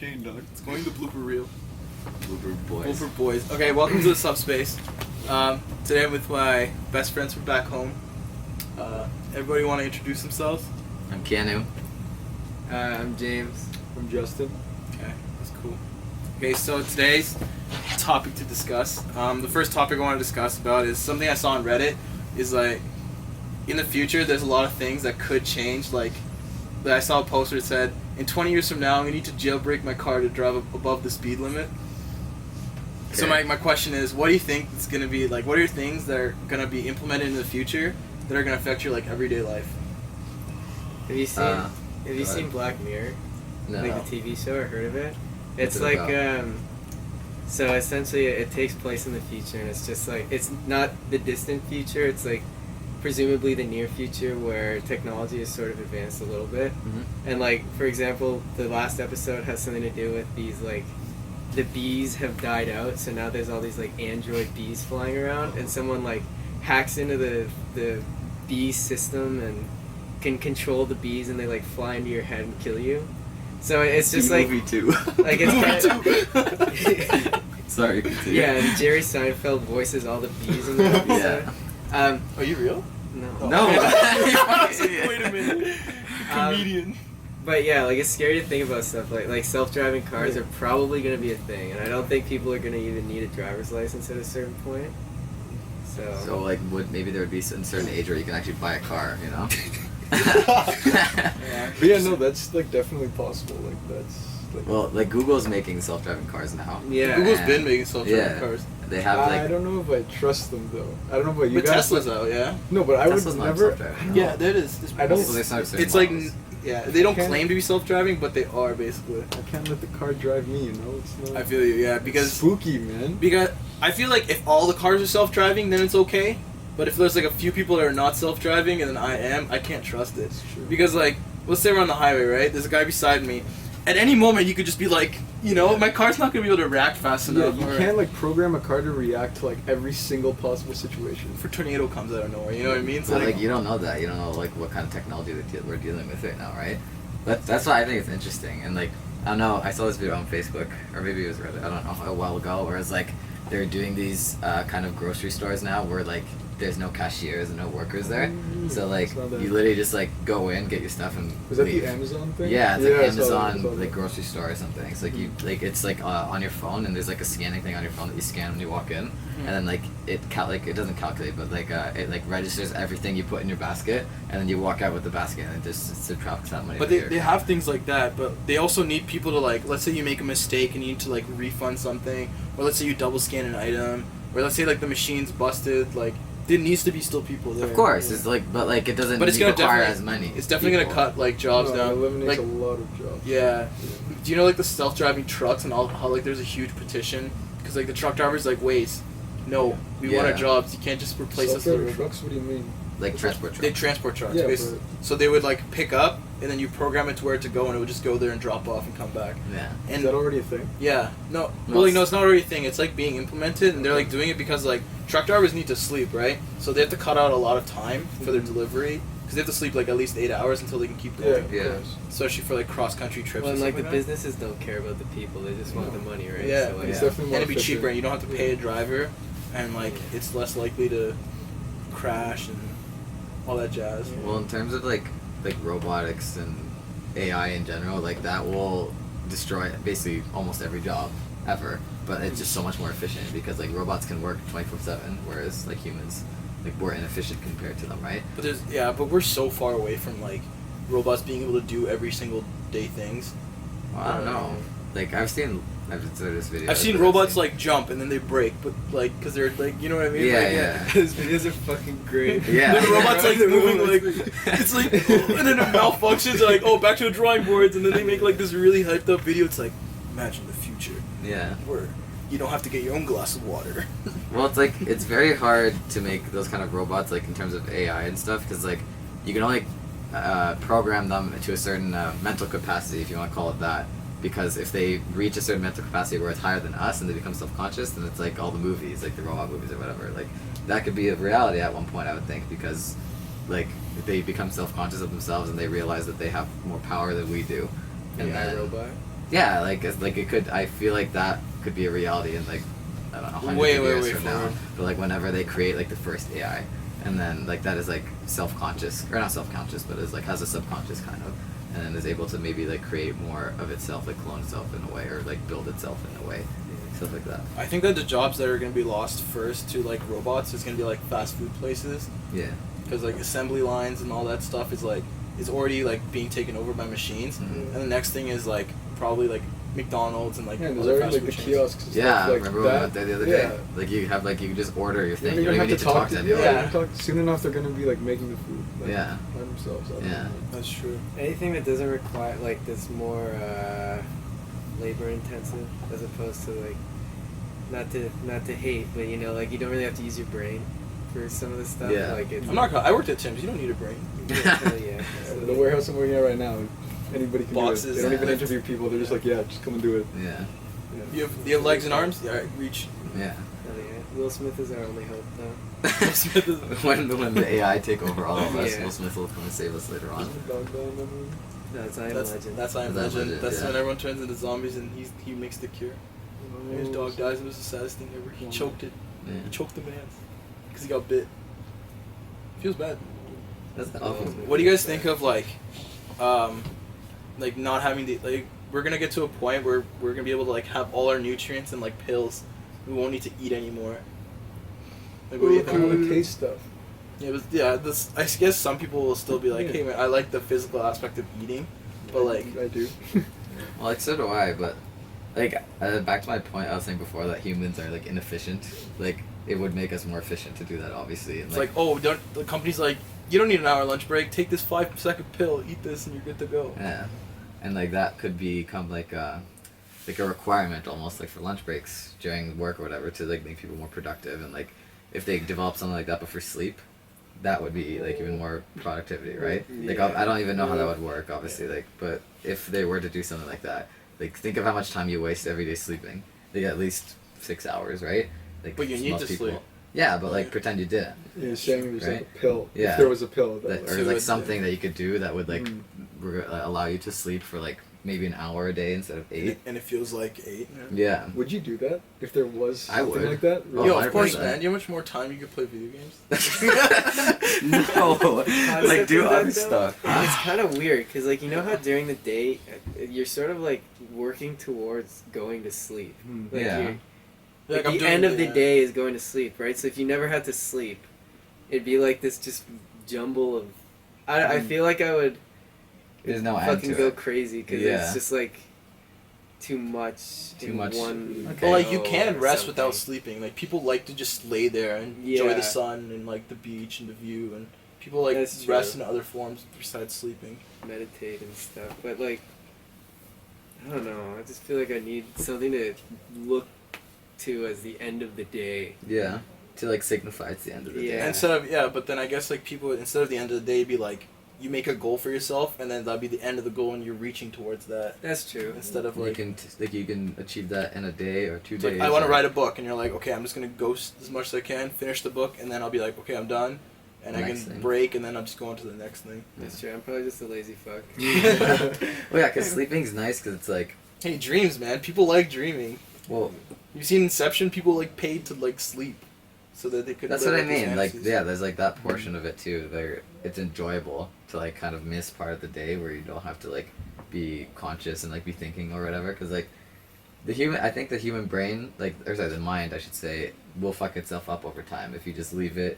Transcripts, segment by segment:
Dog. It's going to blooper reel. Blooper boys. Blooper boys. Okay, welcome to the subspace. Today I'm with my best friends from back home. Everybody want to introduce themselves? I'm Keanu. I'm James. I'm Justin. Okay, that's cool. Okay, so today's topic to discuss. The first topic I want to discuss about is something I saw on Reddit. Is like, in the future, there's a lot of things that could change. Like, I saw a poster that said, in 20 years from now, I'm going to need to jailbreak my car to drive above the speed limit. Okay. So my question is, what do you think it's going to be, like, what are things that are going to be implemented in the future that are going to affect your, like, everyday life? Have you seen Black Mirror? No. Like the TV show, or heard of it? It's What's it like, about? So essentially it takes place in the future, and it's just like, it's not the distant future, it's like presumably the near future where technology has sort of advanced a little bit. Mm-hmm. And like, for example, the last episode has something to do with these, like, the bees have died out, so now there's all these like android bees flying around, and someone like hacks into the bee system and can control the bees, and they like fly into your head and kill you. So it's just like movie too. Like it's Sorry. Continue. yeah, and Jerry Seinfeld voices all the bees in the episode. Yeah. Are you real? No. No. Wait a minute. Comedian. But yeah, like, it's scary to think about stuff like self-driving cars are probably going to be a thing, and I don't think people are going to even need a driver's license at a certain point. So like, maybe there would be a certain age where you can actually buy a car, you know? Yeah. But yeah, no, that's like definitely possible. Like that's like. Well, like Google's making self-driving cars now. Yeah. Google's And- been making self-driving yeah. cars. They have I like. don't know if I trust them though. I don't know about you But guys. Tesla's out, yeah? No, but I would Tesla's not never. self-driving. Yeah, that is. I don't- So they start certain It's like, models. yeah, they don't Can't- claim to be self-driving, but they are, basically. I can't let the car drive me. You know, it's not. I feel you, yeah, because spooky, man. I feel like if all the cars are self-driving, then it's okay. But if there's like a few people that are not self-driving and then I can't trust it. It's true. Because like, let's say we're on the highway, right? There's a guy beside me. At any moment, you could just be like, you know, my car's not gonna be able to react fast Yeah, enough. you or can't like program a car to react to like every single possible situation. if a tornado comes out of nowhere, you know what I mean? So But like, you don't know that. You don't know like what kind of technology we're dealing with right now, right? That's why I think it's interesting. And like, I don't know, I saw this video on Facebook, or maybe it was Reddit, I don't know, a while ago, where it's like they're doing these kind of grocery stores now where like there's no cashiers and no workers there. So like I saw that. you literally just like go in, get your stuff, and Was that leave. the Amazon thing? Yeah, it's like I saw that, I Amazon, saw like that. grocery store or something. It's like you like it's like on your phone, and there's like a scanning thing on your phone that you scan when you walk in, and then like it it doesn't calculate, but like it like registers everything you put in your basket, and then you walk out with the basket, and it just subtracts that money. But out of they your have things like that, but they also need people to like, let's say you make a mistake and you need to like refund something, or let's say you double scan an item, or let's say like the machine's busted, like there needs to be still people there. Of course, it's like, but like it doesn't But it's gonna require definitely- as many. It's definitely people. gonna cut like jobs No, down. It eliminates Like, a lot of jobs. yeah. Do you know like the self-driving trucks and all how like there's a huge petition because like the truck drivers like, wait, no, we want our Yeah. jobs. You can't just replace us with a Self-driving robot. trucks. What do you mean? Like transport trucks. They transport trucks. Yeah, basically. So they would like pick up and then you program it to where to go and it would just go there and drop off and come back. Yeah. Is And that already a thing? yeah, no, No, well, like, it's- no, it's not already a thing. It's like being implemented, and they're like doing it because like truck drivers need to sleep, right? So they have to cut out a lot of time for their delivery because they have to sleep like at least 8 hours until they can keep Yeah. going, Of Yeah. course. especially for like cross country trips. Well, and and like stuff the that. businesses don't care about the people; they just want the money, right? Yeah. So, like, It's Yeah. definitely And more it'd be efficient. cheaper, and you don't have to pay a driver, and like it's less likely to crash and all that jazz. Well, in terms of like robotics and AI in general, like that will destroy basically almost every job ever. But it's just so much more efficient because like robots can work 24/7, whereas like humans, like we're inefficient compared to them, right? But we're so far away from like robots being able to do every single day things. Well, I don't know. Like I've seen this video. I've seen robots like jump and then they break, but like because they're like, you know what I mean? Yeah, Like, yeah. Those videos are fucking great. Yeah. The robot's like moving like it's like, and then it malfunctions. They're like, oh, back to the drawing boards, and then they make like this really hyped up video. It's like, imagine the future Yeah. where you don't have to get your own glass of water. Well, it's like it's very hard to make those kind of robots like in terms of AI and stuff because like you can only program them to a certain mental capacity, if you want to call it that. Because if they reach a certain mental capacity where it's higher than us and they become self-conscious, then it's like all the movies, like the robot movies or whatever. Like that could be a reality at one point, I would think, because like they become self-conscious of themselves and they realize that they have more power than we do. And AI then, robot. Yeah, like it could. I feel like that could be a reality in like I don't know, hundreds Way, of way, years way from now. forward. But like whenever they create like the first AI, and then like that is like self-conscious or not self-conscious, but is like has a subconscious kind of, and then is able to maybe like create more of itself, like clone itself in a way, or like build itself in a way, stuff like that. I think that the jobs that are going to be lost first to like robots is going to be like fast food places, Yeah. because like assembly lines and all that stuff is already like being taken over by machines, Mhm. and the next thing is like probably like McDonald's and like Yeah, there's other already fast like the food chains. kiosks and Yeah, stuff like remember when we that. went there the other Yeah. day? Like you have like you can just order your You thing. don't even You don't have even to need to talk to anyone. Yeah. Soon enough, they're gonna be like making the food. Like, Yeah. By themselves. I don't Yeah. know. That's true. Anything that doesn't require like that's more labor intensive as opposed to like not to hate, but you know, like you don't really have to use your brain for some of the stuff. Yeah. Like it's I'm not. I worked at Tim's. You don't need a brain. yeah, hell yeah. Yeah, the warehouse I'm working at right now, anybody can Boxes. do it. They don't even Yeah. interview people. They're just like, yeah, just come and do it. Yeah. You have legs and arms. Yeah, reach. Yeah. Hell yeah. Will Smith is our only hope, though. Smith is- when the AI take over all of us, Yeah. Will Smith will come and save us later on. No, it's I Am That's Legend. that's I Am That's Legend. Legend, That's yeah. when everyone turns into zombies and he makes the cure. His dog dies. It was the saddest thing ever. He choked it. Yeah. He choked the man because he got bit. Feels bad. That's awful. What do you guys think of like not having the like? We're gonna get to a point where we're gonna be able to like have all our nutrients in like pills. We won't need to eat anymore. Like, what do you Kind of think? the taste stuff. Yeah, this. I guess some people will still be like, Yeah. "Hey man, I like the physical aspect of eating," but like, I do. Well, like so do I, but like back to my point I was saying before that humans are like inefficient. Like it would make us more efficient to do that, obviously. And, it's like, oh, don't the company's like, you don't need an hour lunch break. Take this 5-second pill, eat this, and you're good to go. yeah, and like that could become like a requirement almost like for lunch breaks during work or whatever to like make people more productive, and like if they develop something like that but for sleep, that would be like even more productivity, right? Like Yeah. I don't even know how that would work, obviously. Like, but if they were to do something like that, like think of how much time you waste every day sleeping. Like at least 6 hours, right? Like But you need most to sleep. Yeah, but like pretend you didn't. You're saying it was like Right? a pill. Yeah. If there was a pill. That, was- or So like it's- something that you could do that would like Mm. allow you to sleep for like maybe an hour a day instead of 8. And it feels like 8. Yeah. Would you do that if there was I something would. like that? Oh, Yo, of course, 100%. man. You know how much more time you could play video games? No, like do other stuff. It's kind of weird because, like, you know how during the day you're sort of like working towards going to sleep. Hmm. Like, Yeah. you're- Like, like I'm the doing end of the yeah. day is going to sleep, right? So if you never had to sleep, it'd be like this just jumble of. I feel like I would There's no end fucking to go it. crazy because Yeah. it's just like too much. Too in much. One Okay. But like you go can or rest without something. sleeping. Like people like to just lay there and enjoy Yeah. the sun and like the beach and the view, and people like That's rest true. in other forms besides sleeping. meditate and stuff. But like, I don't know. I just feel like I need something to look to as the end of the day. Yeah. To like signify it's the end of the day. Yeah. Instead of but then I guess like people instead of the end of the day be like you make a goal for yourself and then that'll be the end of the goal and you're reaching towards that That's true. instead of You like. can you can achieve that in a day or 2 It's days. like, I want to or- write a book, and you're like, okay, I'm just gonna go as much as I can, finish the book, and then I'll be like, okay, I'm done, and I can Next thing. break, and then I'm just going to the next thing. That's true. I'm probably just a lazy fuck. Well, yeah, because sleeping's nice because it's like, Hey, dreams, man. People like dreaming. well, You've seen Inception? People like paid to like sleep, so that they could. that's live what I out these mean. Like, fantasies. yeah, there's like that portion of it too, where it's enjoyable to like kind of miss part of the day where you don't have to like be conscious and like be thinking or whatever. Because like I think the human brain, like, or sorry, the mind, I should say, will fuck itself up over time if you just leave it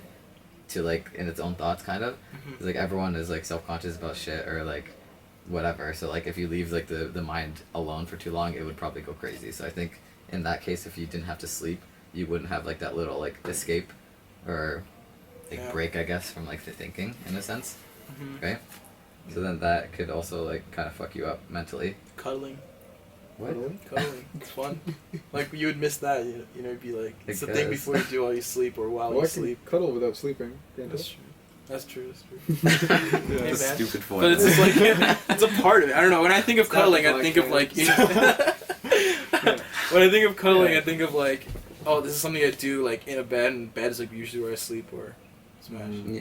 to like in its own thoughts, kind of. Mhm. 'Cause, like everyone is like self-conscious about shit or like whatever. So like if you leave like the mind alone for too long, it would probably go crazy. So I think in that case, if you didn't have to sleep, you wouldn't have like that little like escape or like Yeah. break, I guess, from like the thinking in a sense, Mhm. right? So then that could also like kind of fuck you up mentally. Cuddling. What? Cuddling. It's fun. Like you would miss that. You know, it'd be like it's the thing Because- before you do while you sleep or while Well, you I can sleep. cuddle without sleeping. Can't That's I? true. That's true. That's true. That's man. a stupid point. But it's just like it's a part of it. I don't know. When I think of It's not cuddling, the I think of like. podcast. When I think of cuddling, Yeah. I think of like, oh, this is something I do like in a bed, and bed is like usually where I sleep or smash. Yeah.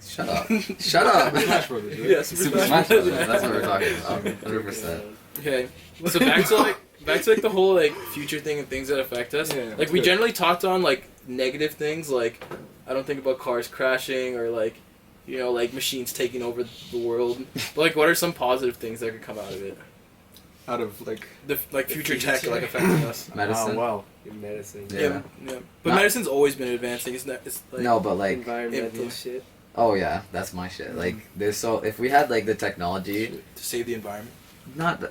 Shut up. Shut up. Smash Brothers, right? Yeah, Super Smash Brothers. That's what we're talking about. 100%. Okay, so back to like the whole like future thing and things that affect us. Yeah, Like we good. generally talked on like negative things, like I don't think about cars crashing or like, you know, like machines taking over the world. But like, what are some positive things that could come out of it? Out of like. The like future future tech tech. like affecting us. Medicine. Oh, wow. In medicine. Yeah. Yeah. But Not- medicine's always been advancing. It's not. It's like No, but like, Environmental it- shit. oh yeah, that's my shit. Like, there's so if we had like the technology, to save the environment.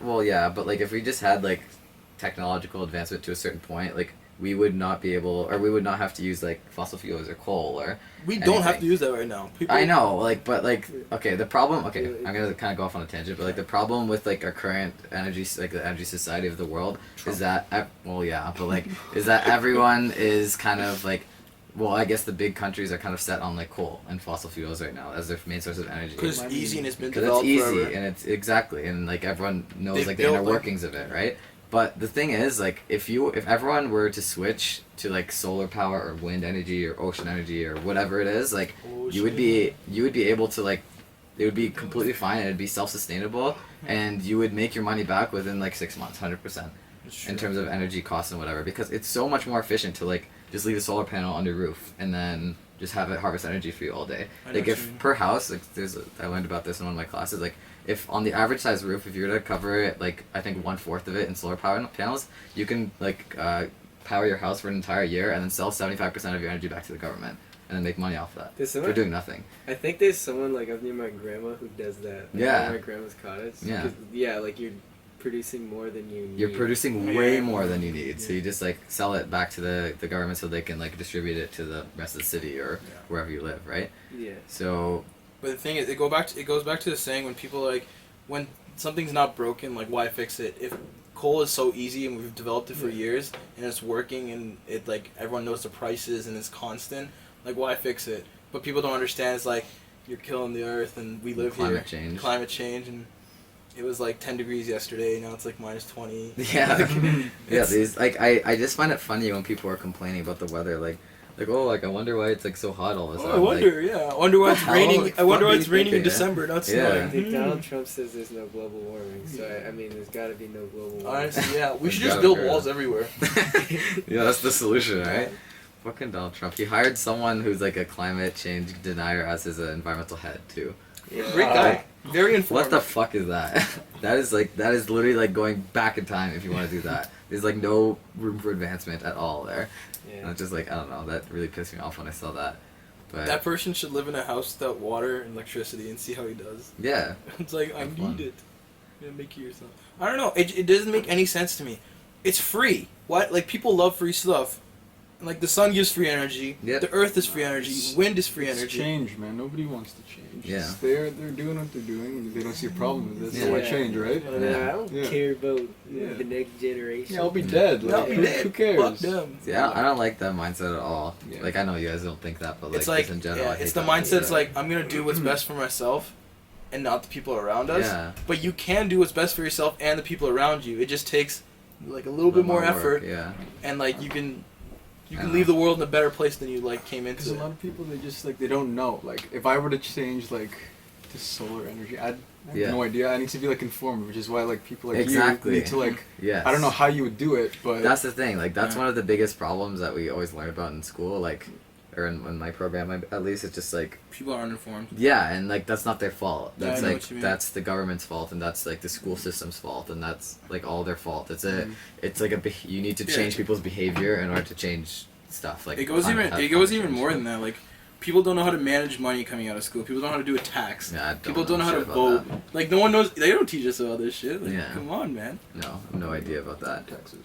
well, yeah, but like if we just had like technological advancement to a certain point, like we would not be able, or we would not have to use like fossil fuels or coal or. We don't have anything. to use that right now. People, I know, like, but like, okay, the problem. Okay, I'm gonna kind of go off on a tangent, but like the problem with like our current energy, like the energy society of the world, is that well, yeah, but like, is that everyone is kind of like. Well, I guess the big countries are kind of set on like coal and fossil fuels right now as their main source of energy. Because it's easy and it's been Because it's developed easy forever. and it's exactly and like everyone knows They've like the built, inner like- workings of it, right? But the thing is, like, if everyone were to switch to like solar power or wind energy or ocean energy or whatever it is, like you would be able to like it would be completely fine and it'd be self-sustainable and you would make your money back within like 6 months, 100%. In terms of energy costs and whatever, because it's so much more efficient to like just leave a solar panel on your roof and then just have it harvest energy for you all day. I know Like what you if mean. per house, like I learned about this in one of my classes. Like if on the average size roof, if you were to cover it like I think 1/4 of it in solar power panels, you can like power your house for an entire year and then sell 75% of your energy back to the government and then make money off that There's for someone, doing nothing. I think there's someone like up near my grandma who does that. Like, Yeah. at my grandma's cottage. Yeah. 'Cause, yeah, like you're producing more than you need. You're producing Yeah. way more than you need, so Yeah. you just like sell it back to the government so they can like distribute it to the rest of the city or Yeah. wherever you live, right? Yeah. So But the thing is, it goes back to the saying when people like, when something's not broken, like why fix it? If coal is so easy and we've developed it for years and it's working and it like everyone knows the prices and it's constant, like why fix it? But people don't understand. It's like you're killing the earth and we live Climate here. change. Climate change, and it was like 10 degrees yesterday. Now it's like -20. yeah, Like, yeah. it's- These like I just find it funny when people are complaining about the weather, like oh like I wonder why it's like so hot all of a sudden. I wonder. Yeah, I wonder why it's How raining. the I wonder fuck why are it's you raining in thinking, December. Not Yeah. I think snowing. Donald Trump says there's no global warming, so I mean, there's got to be no global warming. Honestly, yeah, we should Gotta just build occur. walls everywhere. yeah, that's the solution, right? Fucking Donald Trump. He hired someone who's like a climate change denier as his environmental head too. Yeah. Great guy. Very informed. What the fuck is that? that is literally like going back in time if you want to do that. There's like no room for advancement at all there. And Yeah. it's just like I don't know. That really pissed me off when I saw that. But That person should live in a house without water and electricity and see how he does. yeah, It's like, I Have fun. need it. Yeah, make it yourself. I don't know. It doesn't make any sense to me. It's free. What? Like, people love free stuff. Like, the sun gives free energy. Yep. The earth is free energy. Wind is free It's energy. change, man. Nobody wants to change. Yeah. It's they're doing what they're doing, and they don't see a problem with it. So Yeah. why change, right? Well, no, I don't Yeah. care about Yeah. the next generation. Yeah, I'll be dead. No, Like, be who, dead. who cares? Fuck them. yeah. I don't like that mindset at all. Yeah. Like I know you guys don't think that, but like, It's like, just in general, I yeah, hate it's the that mindset. It's mindset. like, I'm going to do what's best for myself and not the people around us. Yeah. But you can do what's best for yourself and the people around you. It just takes, like, a little bit more work, effort. Yeah. And, like, you can I leave the world in a better place than you, like, came Because into a lot it. of people, they just like they don't know. Like, if I were to change like to solar energy, I have Yeah. no idea. I need to be like informed, which is why like people like Exactly. you need to like. Yes. I don't know how you would do it, but That's the thing. Like that's Yeah. one of the biggest problems that we always learn about in school. Like, or in my program, at least it's just like People are uninformed. yeah, and like that's not their fault. Yeah, I That's know like what you mean. that's the government's fault, and that's like the school system's fault, and that's like all their fault. It's Mhm. it's like you need to Yeah. change people's behavior in order to change stuff. Like It goes climate- even have it goes climate even change. more than that. Like, people don't know how to manage money coming out of school. People don't know how to do a tax. Yeah, I People don't know how to shit about vote. that. Like, no one knows. They don't teach us all this shit. Like, Yeah. come on, man. No, I have no idea about that. taxes.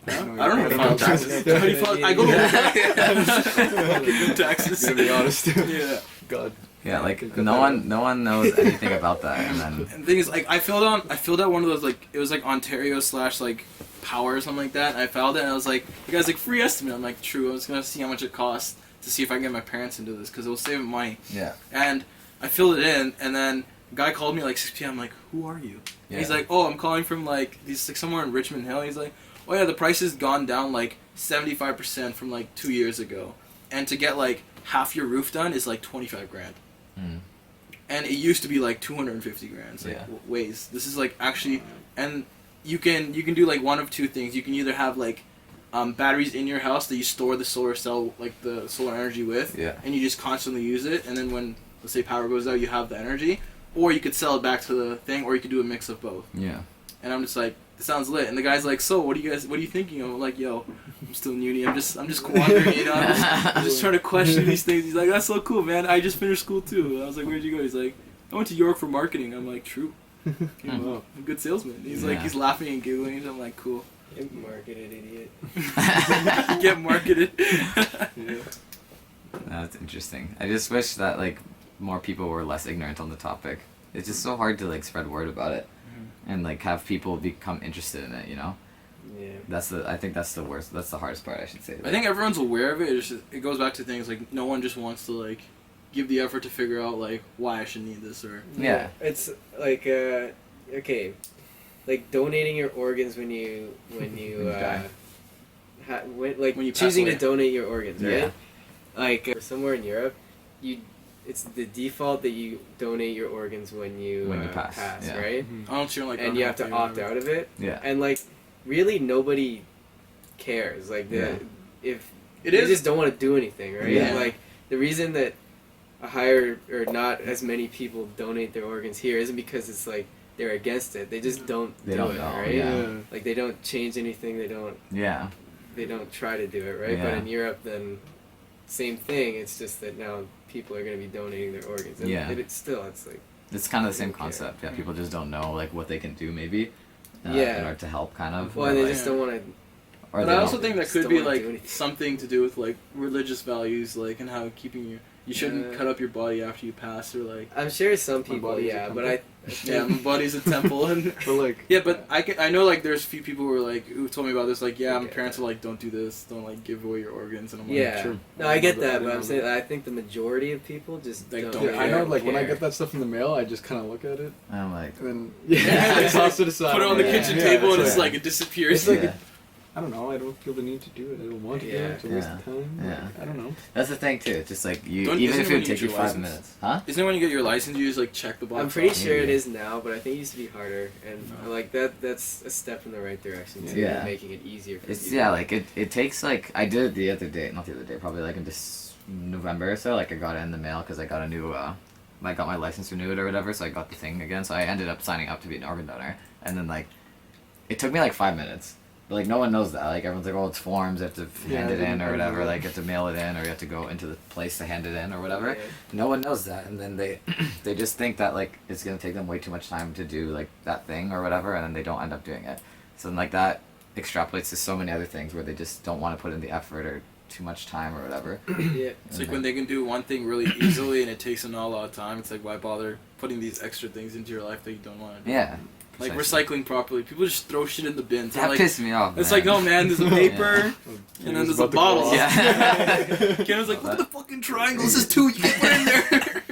Huh? No, I don't know I if don't I'm know. taxes. How do you file- I go to taxes. Gonna be honest. Yeah. God. Yeah, like Cut no that one knows anything about that, and then And the thing is, like, I filled out one of those, like, it was like Ontario / like Power or something like that. And I filed it, and I was like, the guy's like, free estimate. I'm like, true. I'm just gonna see how much it costs to see if I can get my parents into this because it will save them money. yeah, And I filled it in, and then the guy called me like 6 p.m. I'm like, who are you? yeah. He's like, oh, I'm calling from like these like somewhere in Richmond Hill. He's like, oh yeah, the price has gone down like 75% from like 2 years ago, and to get like half your roof done is like 25 grand. Mm. and it used to be like 250 grand. It's like Yeah. ways. This is like actually, and you can do like one of two things. You can either have like batteries in your house that you store the solar cell, like the solar energy with, Yeah. and you just constantly use it, and then when, let's say, power goes out, you have the energy, or you could sell it back to the thing, or you could do a mix of both. Yeah. And I'm just like, it sounds lit. And the guy's like, so what are you thinking of? I'm like, yo, I'm still in uni. I'm just wandering, you know. I'm just trying to question these things. He's like, that's so cool, man. I just finished school too. I was like, where'd you go? He's like, I went to York for marketing. I'm like, true. You know, I'm a good salesman. He's like, Yeah. he's laughing and giggling. I'm like, cool. Get marketed, idiot. Get marketed. Yeah. That's interesting. I just wish that like more people were less ignorant on the topic. It's just so hard to like spread word about it, and like have people become interested in it. You know, Yeah. I think that's the worst. That's the hardest part, I should say. I think everyone's aware of it. It goes back to things like no one just wants to like give the effort to figure out like why I should need this or. Yeah. It's like okay, like donating your organs when you When you die. like When you pass choosing away. to donate your organs, right? Yeah. Like somewhere in Europe, it's the default that you donate your organs when you pass, yeah. right? I don't feel like. And you have to opt out of it. Yeah. And like, really, nobody cares. Like Yeah. if It they is. just don't want to do anything, right? Yeah. Like the reason that a higher or not as many people donate their organs here isn't because it's like they're against it. They just don't They do don't it, know, right? yeah. Like they don't change anything. They don't Yeah. try to do it, right? But Yeah. in Europe, then same thing. It's just that now people are going to be donating their organs. And Yeah. it's like It's kind of the same Okay. concept. Yeah. People just don't know like what they can do maybe. Yeah. In order to help, kind of. well, or, they like, just don't want to. or But they I also don't- think that just could don't be wanna like do anything. something to do with like religious values, like and how keeping you shouldn't Yeah. cut up your body after you pass, or like I'm sure some My people, body's a yeah, but temple. yeah, my body's a temple, and But like, yeah, but I know like there's a few people who are like who told me about this, like yeah, my Okay. parents are like don't do this, don't like give away your organs, and I'm like yeah. True. No, I get I that, didn't but I'm know saying I think the majority of people just Like, don't. don't yeah, I know, like when I care. get that stuff in the mail, I just kind of look at it, I'm like, and then Yeah. I toss it aside. put it on the Yeah. kitchen Yeah, table, and it's it's like- like it disappears. It's like yeah. I don't know. I don't feel the need to do it. I don't want to do Yeah. it. It's a waste Yeah. of time. Yeah. I don't know. that's the thing too. It's just like you, Don't- even isn't if it it when would you take get you your 5 license? minutes, huh? Isn't it when you get your license, you just like check the box? I'm pretty off? sure it Maybe. is now, but I think it used to be harder, and No. like that's a step in the right direction too, Yeah. making it easier for It's people. yeah, like it takes like I did it the other day, not the other day, probably like in November or so. Like I got it in the mail because I got a new, I got my license renewed or whatever. So I got the thing again. So I ended up signing up to be an organ donor, and then like, it took me like 5 minutes. But like no one knows that. Like everyone's like, oh, it's forms. You have to Yeah, hand I it in didn't or know whatever. that. Like you have to mail it in or you have to go into the place to hand it in or whatever. Yeah. No one knows that, and then they they just think that like it's gonna take them way too much time to do like that thing or whatever, and then they don't end up doing it. So then like that extrapolates to so many other things where they just don't want to put in the effort or too much time or whatever. Yeah. It's like when they can do one thing really easily and it takes them a lot of time. It's like why bother putting these extra things into your life that you don't want to do? Yeah. Like precisely. recycling properly. People just throw shit in the bins. That I'm like, pissed me off. it's man. like, no man, there's a paper, and then He was there's a about to bottle. go off. Yeah. Ken was like, look at the fucking triangle. This is two. You can't put it in there.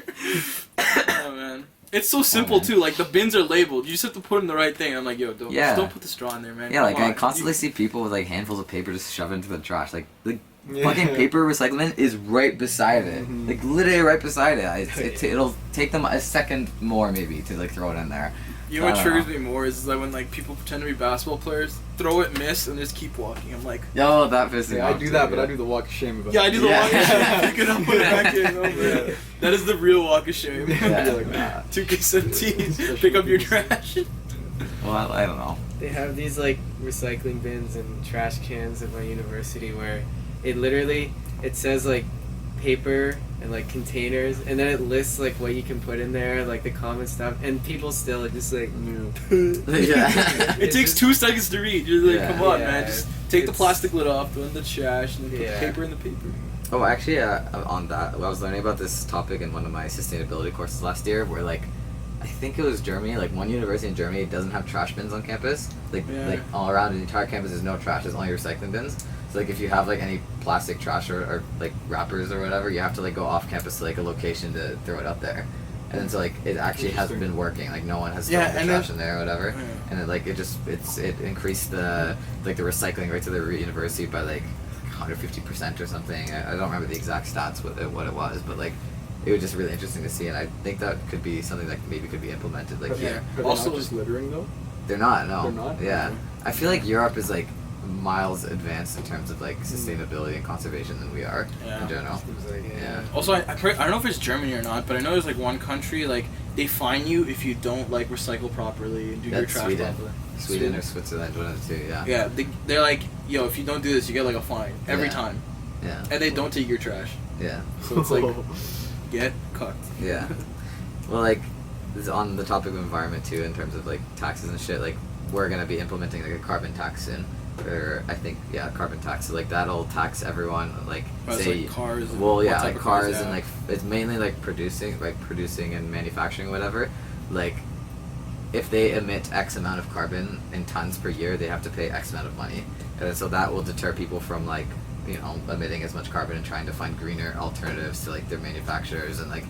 Oh man, it's so simple man. too. Like the bins are labeled. You just have to put in the right thing. I'm like, yo, Yeah. just don't put the straw in there, man. Yeah, Come like I on. constantly see people with like handfuls of paper just shove into the trash. Like the Yeah. fucking paper recycling is right beside it. Mhm. Like literally right beside it. It'll take them a second more maybe to like throw it in there. You know what I don't triggers know. me more is like when like people pretend to be basketball players, throw it, miss, and just keep walking. I'm like, Yo, that pisses me Yeah, I off do too, that, but yeah. I do the walk of shame about yeah, I it. do the Yeah. walk of shame, pick it up, put it back in. Over it. Yeah. That is the real walk of shame. Yeah. Like that. 2K17, pick up your trash. Well, I don't know. They have these like recycling bins and trash cans at my university where it literally it says like paper and like containers, and then it lists like what you can put in there, like the common stuff, and people still are just like Yeah. It takes 2 seconds to read. You're like, Yeah. come on, Yeah, man. Just take the it's- plastic lid off, throw it in the trash, and then put Yeah. the paper in the paper. Oh, actually, on that, I was learning about this topic in one of my sustainability courses last year, where like, I think it was Germany. Like one university in Germany doesn't have trash bins on campus. Like Yeah. like all around the entire campus, there's no trash. There's only recycling bins. So like if you have like any plastic trash or like wrappers or whatever, you have to like go off campus to like a location to throw it up there. And then so like it actually has Interesting. been working. Like no one has Yeah, thrown the and trash then- in there or whatever. Yeah. And then like it increased the like the recycling rate to the university by like 150% or something. I don't remember the exact stats what it was, but like it was just really interesting to see, and I think that could be something that maybe could be implemented like here. Are they Also- not just littering though? They're not, no. They're not? Yeah. Okay. I feel like Europe is like miles advanced in terms of like sustainability and conservation than we are Yeah. in general. Seems like, Yeah. Also, I don't know if it's Germany or not, but I know there's like one country like they fine you if you don't like recycle properly and do your That's trash Sweden. properly. Sweden or Switzerland, one of the two, yeah. Yeah, they're like, yo, if you don't do this, you get like a fine every Yeah. time, Yeah. and they don't take your trash. Yeah. So it's like, get cooked. Yeah. Well, like, this is on the topic of environment too, in terms of like taxes and shit. Like, we're gonna be implementing like a carbon tax soon, or I think carbon tax. So like that'll tax everyone. Like, Well, it's say, like cars. and well, what yeah, type like of cars yeah. and like it's mainly like producing and manufacturing, whatever. Like, if they emit X amount of carbon in tons per year, they have to pay X amount of money, and so that will deter people from like, you know, emitting as much carbon and trying to find greener alternatives to like their manufacturers. And like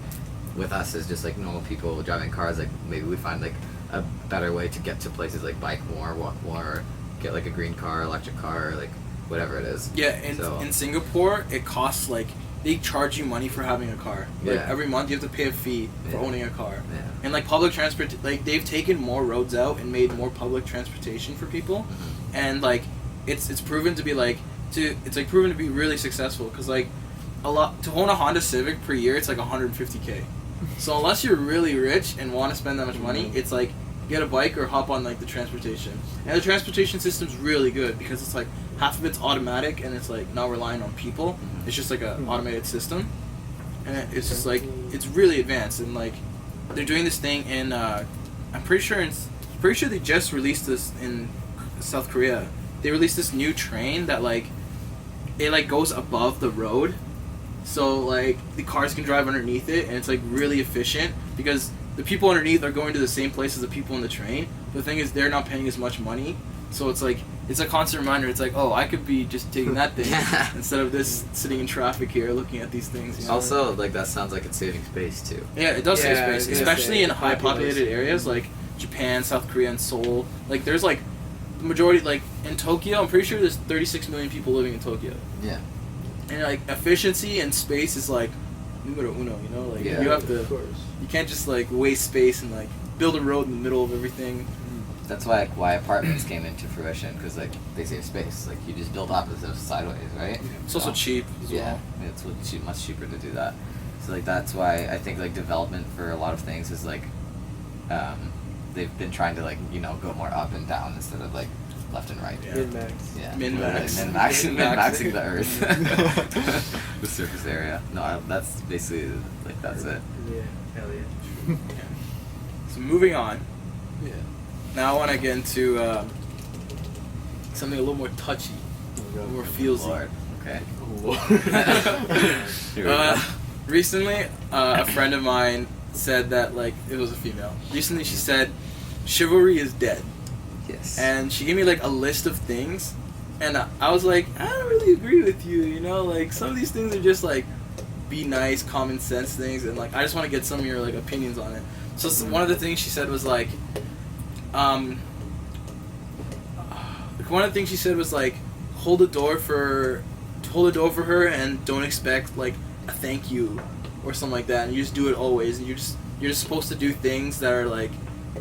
with us as just like normal people driving cars, like maybe we find like a better way to get to places, like bike more, walk more, or get like a green car, electric car, or like whatever it is. Yeah, in Singapore, it costs like they charge you money for having a car. Like Yeah. every month you have to pay a fee for Yeah. owning a car. Yeah. And like public transport, like they've taken more roads out and made more public transportation for people, Mhm. and like it's proven to be like it's like proven to be really successful because like a lot to own a Honda Civic per year it's like 150K. So unless you're really rich and want to spend that much money, it's like get a bike or hop on like the transportation. And the transportation system's really good because it's like half of it's automatic and it's like not relying on people. Mhm. It's just like a automated system, and it's just like it's really advanced. And like they're doing this thing in I'm pretty sure they just released this in South Korea. They released this new train that like it like goes above the road, so like the cars can drive underneath it, and it's like really efficient because the people underneath are going to the same place as the people in the train. But the thing is, they're not paying as much money, so it's like it's a constant reminder. It's like, oh, I could be just taking that thing instead of this sitting in traffic here looking at these things. You know? Also, like that sounds like it's saving space too. Yeah, it does save Yeah, I space, was gonna especially say, in high populated areas like Japan, South Korea, and Seoul. Like there's like the majority, like in Tokyo, I'm pretty sure there's 36 million people living in Tokyo. Yeah. And like efficiency and space is like numero uno, you know? Like Yeah. you have to, Of course. you can't just like waste space and like build a road in the middle of everything. That's why apartments came into fruition, because like they save space. Like you just build up instead of sideways, right? It's also So, cheap as Yeah, well. it's much cheaper to do that. So like that's why I think like development for a lot of things is like, they've been trying to like, you know, go more up and down instead of like left and right. Yeah. Min-max. Yeah. Min-max. Min-maxing the earth. The surface area. No, that's basically like that's it. Yeah, hell yeah. So moving on. Yeah. Now I want to get into something a little more touchy, more feelsy. Lord. Okay. Oh, Lord. Here we go. Recently, a friend of mine said that, like, it was a female. Recently, she said, chivalry is dead. Yes. And she gave me, like, a list of things. And I was like, I don't really agree with you, you know? Like, some of these things are just, like, be nice, common sense things. And, like, I just want to get some of your, like, opinions on it. So one of the things she said was, like, one of the things she said was, like, hold the door for her and don't expect, like, a thank you or something like that, and you just do it always, and you're just supposed to do things that are like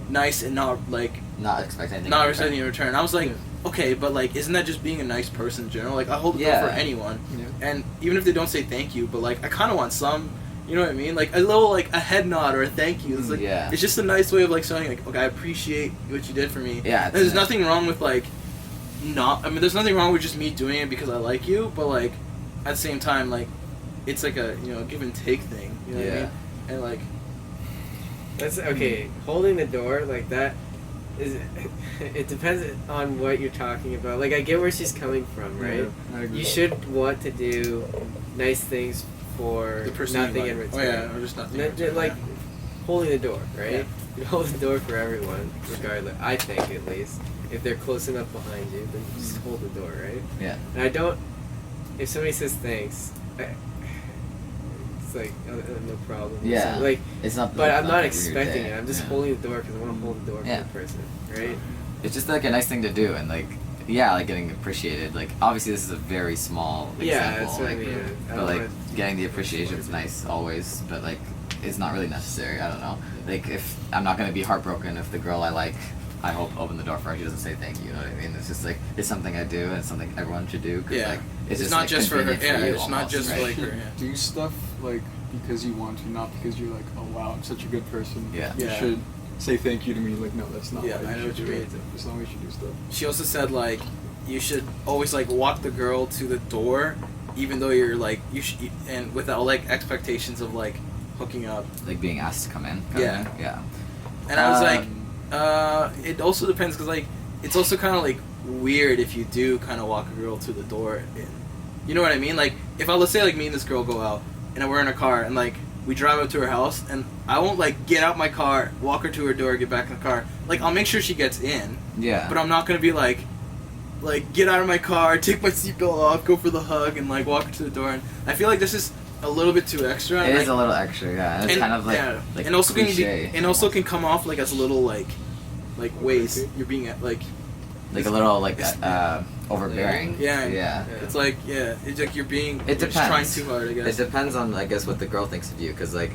nice and not like not expecting anything. not in expecting return. in return. I was like, okay, but like isn't that just being a nice person in general? Like I hold the Yeah. door for anyone, Yeah. and even if they don't say thank you, but like I kind of want some, you know what I mean? Like a little like a head nod or a thank you. It's like Yeah. it's just a nice way of like saying like, okay, I appreciate what you did for me. Yeah, And there's it's- nothing wrong with like there's nothing wrong with just me doing it because I like you, but like at the same time like it's like a, you know, give and take thing, you know what I Yeah. mean? And like That's okay. Holding the door like that is. It depends on what you're talking about. Like I get where she's coming from, right? Yeah, I agree. You should want to do nice things for the person nothing you in like. return. Oh yeah, or just nothing. in N- return, like yeah. holding the door, right? You hold the door for everyone, regardless. I think at least if they're close enough behind you, then just hold the door, right? Yeah. And I don't. If somebody says thanks, it's like no problem. Yeah. So, like, It's not. but I'm not like a weird expecting day. it. I'm just Yeah. holding the door because I want to hold the door Yeah. for the person, right? It's just like a nice thing to do, and like yeah, like getting appreciated. Like obviously this is a very small example. Yeah, that's what I like, mean. I but don't like wanna- getting the appreciation is nice always, but like it's not really necessary. I don't know. Like if I'm not gonna be heartbroken if the girl I like, I hope open the door for her, she doesn't say thank you. You know what I mean? It's just like it's something I do and it's something everyone should do. 'Cause, Yeah. like, It's just not like, just for her. convenient Yeah, you it's not almost, just right? for like her. should Yeah. do stuff like because you want to, not because you're like, oh wow, I'm such a good person. Yeah. You Yeah. should say thank you to me. Like, no, that's not. Yeah, why I know should what you do mean. it. As long as you do stuff. She also said like you should always like walk the girl to the door, even though you're like you should, and without like expectations of like hooking up. Like being asked to come in. Yeah. Yeah. And I was Um, like, it also depends because like it's also kind of like weird if you do kind of walk a girl to the door. And, you know what I mean? Like if let's say like me and this girl go out and we're in a car and like we drive up to her house and I won't like get out my car, walk her to her door, get back in the car. Like I'll make sure she gets in, Yeah. but I'm not gonna be like get out of my car, take my seatbelt off, go for the hug, and like walk her to the door. And I feel like this is a little bit too extra. It and, is a little extra, yeah. And it's kind of like, yeah. like and also cliche, can also almost. can come off like as a little like ways you're being like Like a little like It's- overbearing. Yeah. Yeah. it's like it's like you're being It you're just trying depends. too hard, I guess. It depends on I guess what the girl thinks of you, because like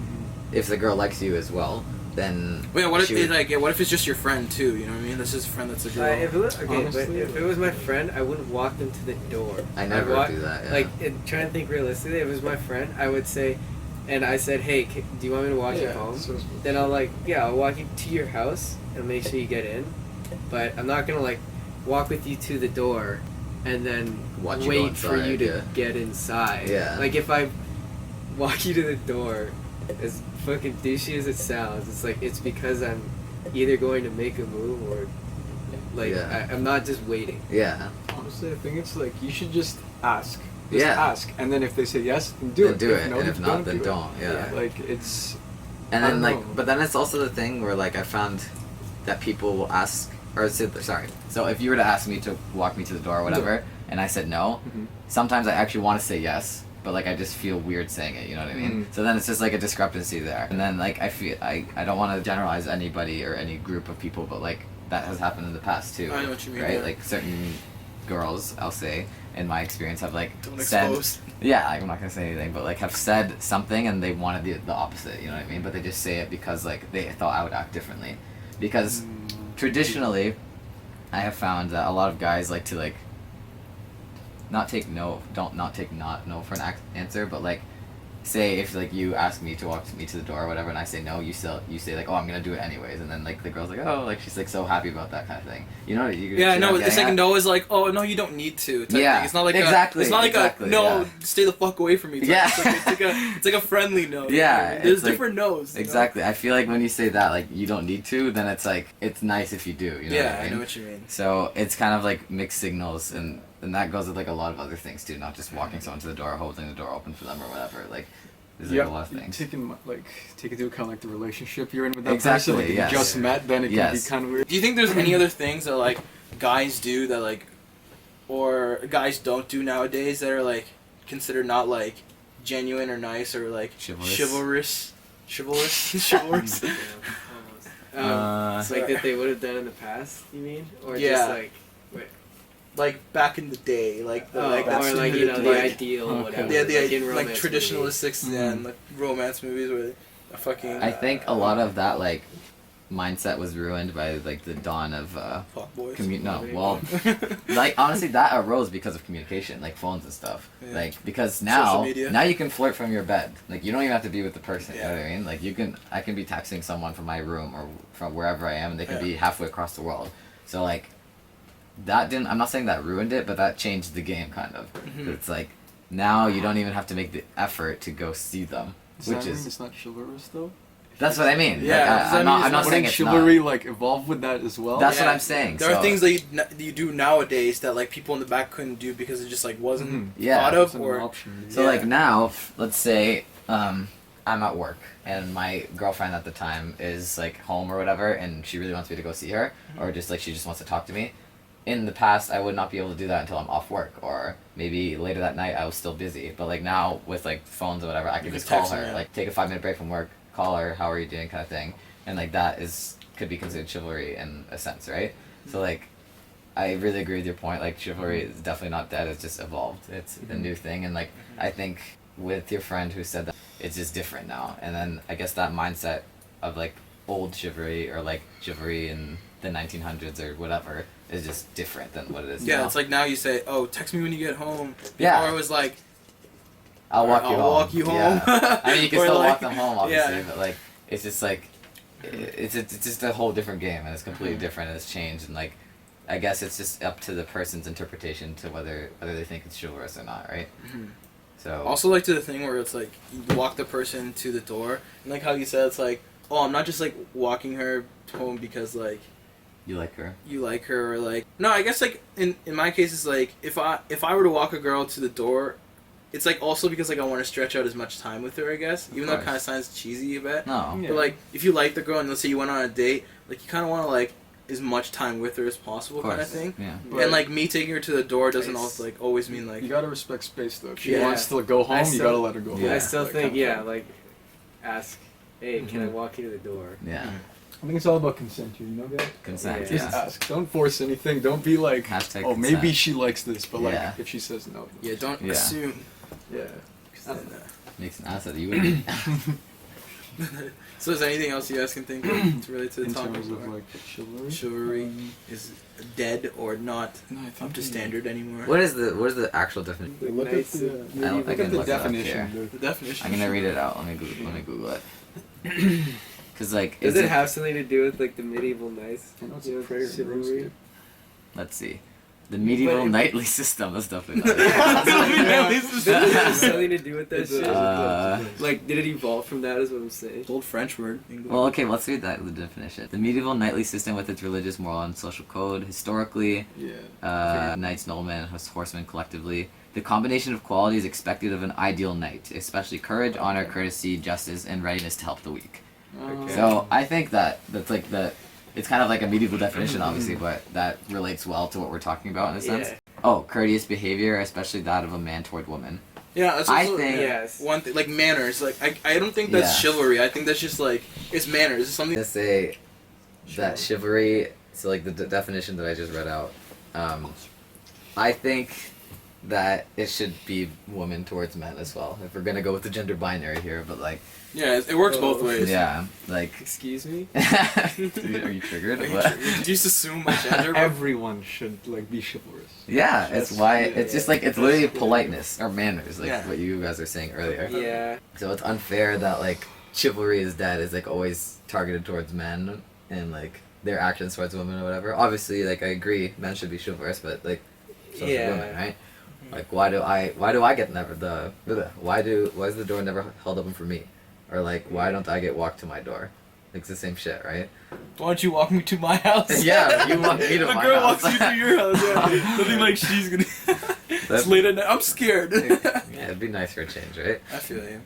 if the girl likes you as well, then Well, yeah, what if she would- what if it's just your friend too? You know what I mean? That's just a friend that's a girl. If it was, okay, Honestly, but if it was my friend, I wouldn't walk them to the door. I I'd never walk- do that. Yeah. Like, trying to think realistically, if it was my friend, I would say, and I said, hey, do you want me to walk you Yeah, home? so- Then I'll I'll walk you to your house and make sure you get in. But I'm not gonna walk with you to the door and then Watch you go wait for inside, you to yeah. get inside. Yeah. Like if I walk you to the door, as fucking douchey as it sounds, it's like it's because I'm either going to make a move or Yeah. I'm not just waiting. yeah. Honestly, I think it's like you should just ask. Just Yeah. ask, and then if they say yes, then do Then it. do if it, no, and if not, then do it. don't. Yeah. Like it's. And I then don't like, know. but then it's also the thing where like I found that people will ask, or sorry. So if you were to ask me to walk me to the door or whatever, and I said no, Mhm. sometimes I actually want to say yes, but like I just feel weird saying it. You know what I mean? Mhm. So then it's just like a discrepancy there. And then like I feel I don't want to generalize anybody or any group of people, but like that has happened in the past too. I know what you mean, Right? yeah. Like certain girls, I'll say, in my experience, have like Don't said. expose. Yeah, I'm not gonna say anything, but like have said something and they wanted the opposite, you know what I mean? But they just say it because like they thought I would act differently. Because traditionally, I have found that a lot of guys like to like not take no for an answer, but like say if like you ask me to walk me to the door or whatever and I say no, you say like, oh, I'm gonna do it anyways, and then like the girl's like, oh, like she's like so happy about that kind of thing, you know? Yeah, I know. The second no is like, oh no, you don't need to. type Yeah, thing. It's not like exactly, it's not like exactly, a no, yeah. stay the fuck away from me. type. Yeah. It's like a friendly no. Yeah, there's it's like- different no's. you know? Exactly. I feel like when you say that, like you don't need to, then it's like it's nice if you do. You know Yeah, what I mean? know what you mean. So it's kind of like mixed signals, and that goes with like a lot of other things too, not just walking someone to the door, or holding the door open for them, or whatever. Like there's like a lot of things. Take into account like the relationship you're in with that Exactly, person. Like, yes. if you just met, then it Yes. can be kind of weird. Do you think there's any other things that like guys do that like, or guys don't do nowadays that are like considered not like genuine or nice or like Chivalrous. chivalrous? It's like that they would have done in the past. You mean, or Yeah. just like, Like back in the day, like the, or like that's like submitted to, the like, ideal, Okay. whatever. yeah, like in the like romance traditionalists movies. and like romance movies where a fucking I think a lot of that like mindset was ruined by like the dawn of fuck boys. no, well, like honestly that arose because of communication, like phones and stuff. Yeah. Like because Social now media. you can flirt from your bed. Like you don't even have to be with the person. You know Yeah. what I mean? Like I can be texting someone from my room or from wherever I am, and they can Yeah. be halfway across the world. So like that didn't. I'm not saying that ruined it, but that changed the game kind of. Mhm. It's like now you don't even have to make the effort to go see them, Does which that mean is it's not chivalrous though? that's what I mean. Yeah, Like, does that I'm not. mean I'm not it's saying Wouldn't it's chivalry not. like evolve with that as well? That's what Yeah. I'm saying. There are so- things that you do nowadays that like people in the back couldn't do because it just like wasn't Mhm. Yeah. thought It's of an or option. So Yeah. like now, let's say I'm at work and my girlfriend at the time is like home or whatever, and she really wants me to go see her, or just like she just wants to talk to me. In the past, I would not be able to do that until I'm off work, or maybe later that night I was still busy. But like now with like phones or whatever, I can You just can call text her, her, yeah. like take a 5-minute break from work, call her, how are you doing, kind of thing, and like that could be considered chivalry in a sense, right? So like I really agree with your point. Like, chivalry is definitely not dead. It's just evolved. It's a new thing. And, like, I think with your friend who said that, it's just different now. And then I guess that mindset of, like, old chivalry or, like, chivalry in the 1900s or whatever is just different than what it is now. It's like now you say, oh, text me when you get home. Yeah. Or it was like, I'll walk you home. Yeah. I mean, you can Or still like- walk them home, obviously, yeah. but, like, it's just, like, it's just a whole different game, and it's completely different, and it's changed, and, like, I guess it's just up to the person's interpretation to whether they think it's chivalrous or not, right? So Also, like, to the thing where it's like you walk the person to the door, and like how you said, it's like, oh, I'm not just like walking her home because like you like her. you like her, or like, no, I guess like in my case it's like if I were to walk a girl to the door, it's like also because like I want to stretch out as much time with her, I guess, even though it kind of sounds cheesy a bit. No. But like if you like the girl and let's say you went on a date, like you kind of want to like as much time with her as possible, kind of thing. Yeah. But- And like me taking her to the door doesn't Nice. also like always mean like You gotta respect space though. If she Yeah. wants to go home, you still- gotta let her go home. Yeah. I still That think, kind of yeah, thing. like, ask, hey, can I walk you to the door? Yeah. I think it's all about consent here, you know, guys? Consent. Yeah. Just Yeah. ask. Don't force anything. Don't be like, Hashtag oh, maybe consent. she likes this, but like, Yeah. if she says no. yeah, don't Yeah. assume. Yeah. 'Cause then, Makes an ass out of you. And me. So is there anything else you guys can think of to relate to the In topic? terms of like chivalry. Chivalry is dead or not No, I think up to standard anymore? what is the actual definition? Like, Look at nice the, and I don't look think at I the looked it up definition. here. dude. The definition. I'm gonna read it out. Let me Google it. Cause like, Does is it have something to do with, like, the medieval knights? I know it's You a know, prayer. chivalry? Let's see. The medieval But- knightly system. That's definitely not it. Does it have something to do with that shit? Like, did it evolve from that, is what I'm saying? Old French word. English. Well, okay, let's read that the definition. The medieval knightly system with its religious, moral, and social code. Historically, Yeah. knights, noblemen, and horsemen collectively. The combination of qualities expected of an ideal knight, especially courage, honor, courtesy, justice, and readiness to help the weak. Okay. So I think that's like the. It's kind of like a medieval definition, obviously, but that relates well to what we're talking about in a sense. Yeah. Oh, courteous behavior, especially that of a man toward woman. yeah, that's I also, think- Yes. one thing, like manners. Like I don't think that's Yeah. chivalry. I think that's just like it's manners. It's something. I'm gonna say that chivalry. So like the definition that I just read out. I think that it should be woman towards men as well. If we're gonna go with the gender binary here, but like, Yeah, it works both ways. yeah, like. Excuse me? Dude, are you triggered? Like, What? you just assume my gender. but- Everyone should like be chivalrous. Yeah, it's That's- why yeah, it's just yeah. like it's literally politeness or manners, like Yeah. what you guys were saying earlier. Yeah. So it's unfair that like chivalry is dead is like always targeted towards men and like their actions towards women or whatever. Obviously, like I agree, men should be chivalrous, but like so should Yeah. women, right? Like why do I get never why is the door never held open for me, or like why don't I get walked to my door? Like, it's the same shit, right? Why don't you walk me to my house? Yeah, you walk me to The my girl house. walks you to your house. Yeah. Nothing like she's gonna. It's That's- late at night. I'm scared. Yeah, it'd be nice for a change, right? I feel you.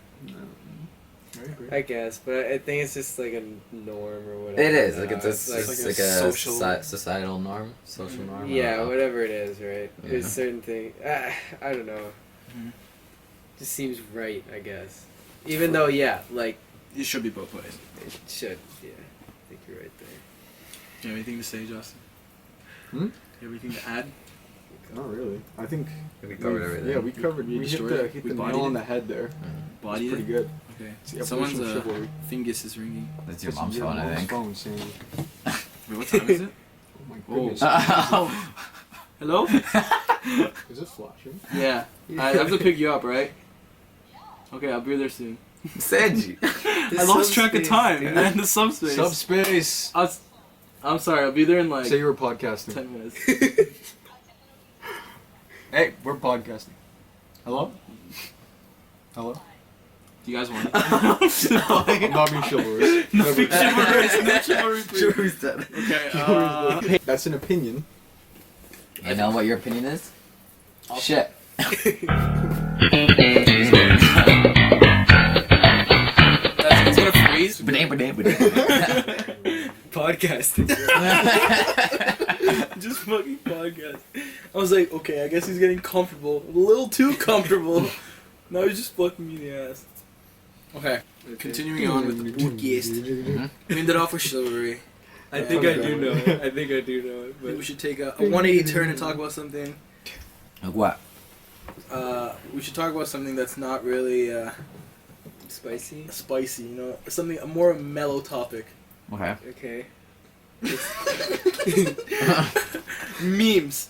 I agree. I guess, but I think it's just like a norm or whatever. It is like it's like, like like a a social- societal norm, social norm. I yeah, don't know. whatever it is, right? Yeah. There's certain thing. I don't know. Mhm. Just seems right, I guess. Even though, yeah, like It should be both ways. it should. Yeah, I think you're right there. Do you have anything to say, Justin? Hmm? Do you have anything to add? Not really. I think We covered everything. Yeah, we covered. We We hit destroyed the, it. hit We the bodied nail on it. the head there. Body It's pretty it? good. Okay. It's the Someone's evolution of chivalry. fingus is ringing. That's your It's mom's your phone, I mom's think. phone saying, Wait, what time is it? "Oh my Oh. goodness, Hello? is it flashing?" Yeah. I have to pick you up, right? Okay, I'll be there soon. Senji. I lost track of subspace, time dude. and the subspace. Subspace. I'm sorry, I'll be there in like Say you were podcasting. 10 minutes. Hey, we're podcasting. Hello? Hello? Do you guys want it? I'm not being chivalrous. No Whatever. chivalry, no chivalry, please. Chivalry's dead. Okay, That's an opinion. You know what your opinion is? I'll- Shit. it's gonna freeze. Podcasting. Just fucking podcast. I was like, okay, I guess he's getting comfortable. A little too comfortable. Now he's just fucking me in the ass. Okay, continuing on with the podcast. We ended off with chivalry. I think I do know it. I think I do know it. Maybe we But should take a 180 turn and talk about something. Like what? We should talk about something that's not really spicy. spicy. Something a more mellow topic. Okay. Okay. Memes.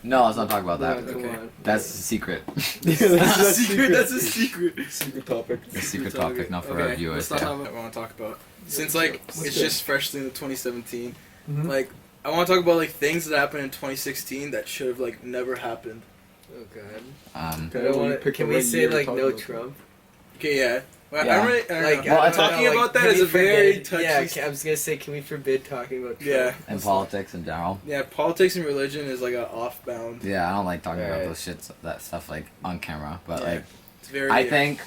No, let's not talk about that. Come Okay. on. That's a secret. That's a secret. That's a secret. Secret topic. A secret topic, not for our Okay, viewers. let's not Yeah. talk about what I want to talk about. Since like What's it's good? just freshly in the 2017. Mhm. Like I want to talk about like things that happened in 2016 that should have like never happened. Oh god. Okay, I don't well, you wanna, pick can the we right say year to like talk no about Trump? Okay, yeah. Well, Yeah. I don't really, Like, Well, I it's don't talking know, about that can is we a very forbid- touchy. Yeah, I was gonna say, can we forbid talking about Trump? Yeah. And politics in general. Yeah, politics and religion is like a off-bound. Yeah, I don't like talking about Right. those shits, that stuff like on camera. But Yeah. like, It's very. I think,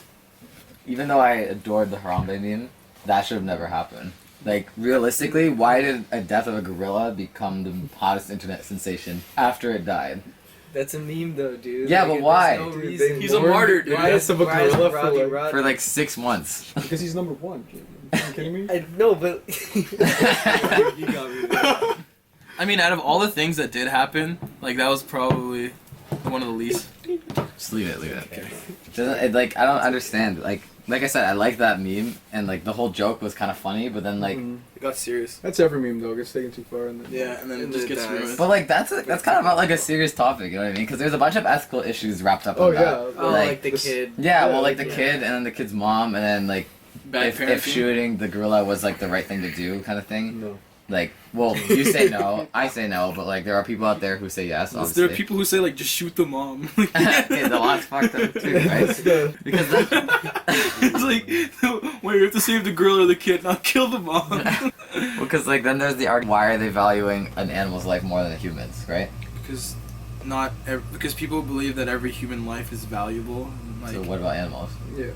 even though I adored the Harambe meme, that should have never happened. Like, realistically, why did a death of a gorilla become the hottest internet sensation after it died? That's a meme though, dude. Yeah, Like, but there's why? No Dude, reason. they He's a mourned martyr, the dude. death of a Why is gorilla for Roddy like Roddy? For like 6 months. because he's number one. Are you kidding me? I know, but you got me. There. I mean, out of all the things that did happen, like that was probably one of the least. Just leave it. Like, I don't understand. Like I said, I like that meme, and like the whole joke was kind of funny, but then like, Mhm. It got serious. That's every meme though. It gets taken too far and then Yeah, and then And it just then it gets dies. ruined. but like that's kind of about like a serious topic, you know what I mean? Because there's a bunch of ethical issues wrapped up Oh in yeah. that. Oh, Like, like the this- kid. Yeah, well, Yeah, like the yeah. kid and then the kid's mom, and then like Bad if parenting. shooting the gorilla was like the right thing to do, kind of thing. No. Like, well, you say no, I say no, but like there are people out there who say yes. There Obviously, are people who say like just shoot the mom. okay, the lot's fucked up too, That's right? the- Because then, It's like, wait, you have to save the girl or the kid, not kill the mom. because like then there's the argument: why are they valuing an animal's life more than a human's, right? Because because people believe that every human life is valuable. and, Like, So what about animals? Yeah.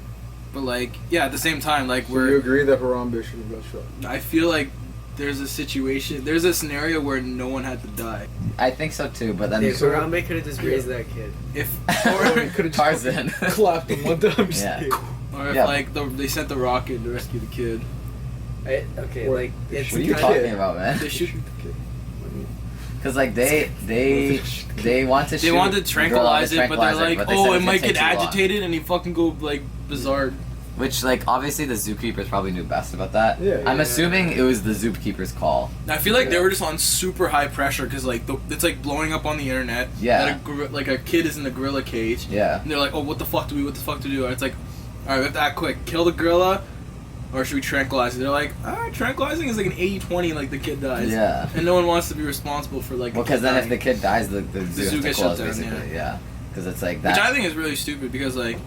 but like, yeah, at the same time, like So you we're. agree that Harambe should have got shot? I feel like there's a scenario where no one had to die. I think so too, but then Dude, Harambe could have just raised that kid. If Or he could've just Tarzan. clapped him one time. just Yeah. kidding. or if Yeah. like they sent the rocket to rescue the kid. Okay, Or- like it's What are you kind talking of, about, man? They shoot. the kid. Because like they want to They shoot wanted to the tranquilize gorilla it, but they're like, they said oh, it it's might gonna get take too long. agitated, and he fucking go like bizarre. Which, like, obviously the zookeepers probably knew best about that. Yeah, I'm yeah. assuming it was the zookeeper's call. I feel like they Yeah. were just on super high pressure because like it's like blowing up on the internet. Yeah. That like a kid is in the gorilla cage, Yeah. and they're like, oh, what the fuck do we do? And it's like, all right, we have to act quick. Kill the gorilla, or should we tranquilize it? They're like, tranquilizing is like an 80-20, like the kid dies. Yeah. And no one wants to be responsible for like. Well, a because kid then if dying. the kid dies, the zoo zoo has to gets close, shut down, basically. Yeah. Because it's like that. Which I think is really stupid because like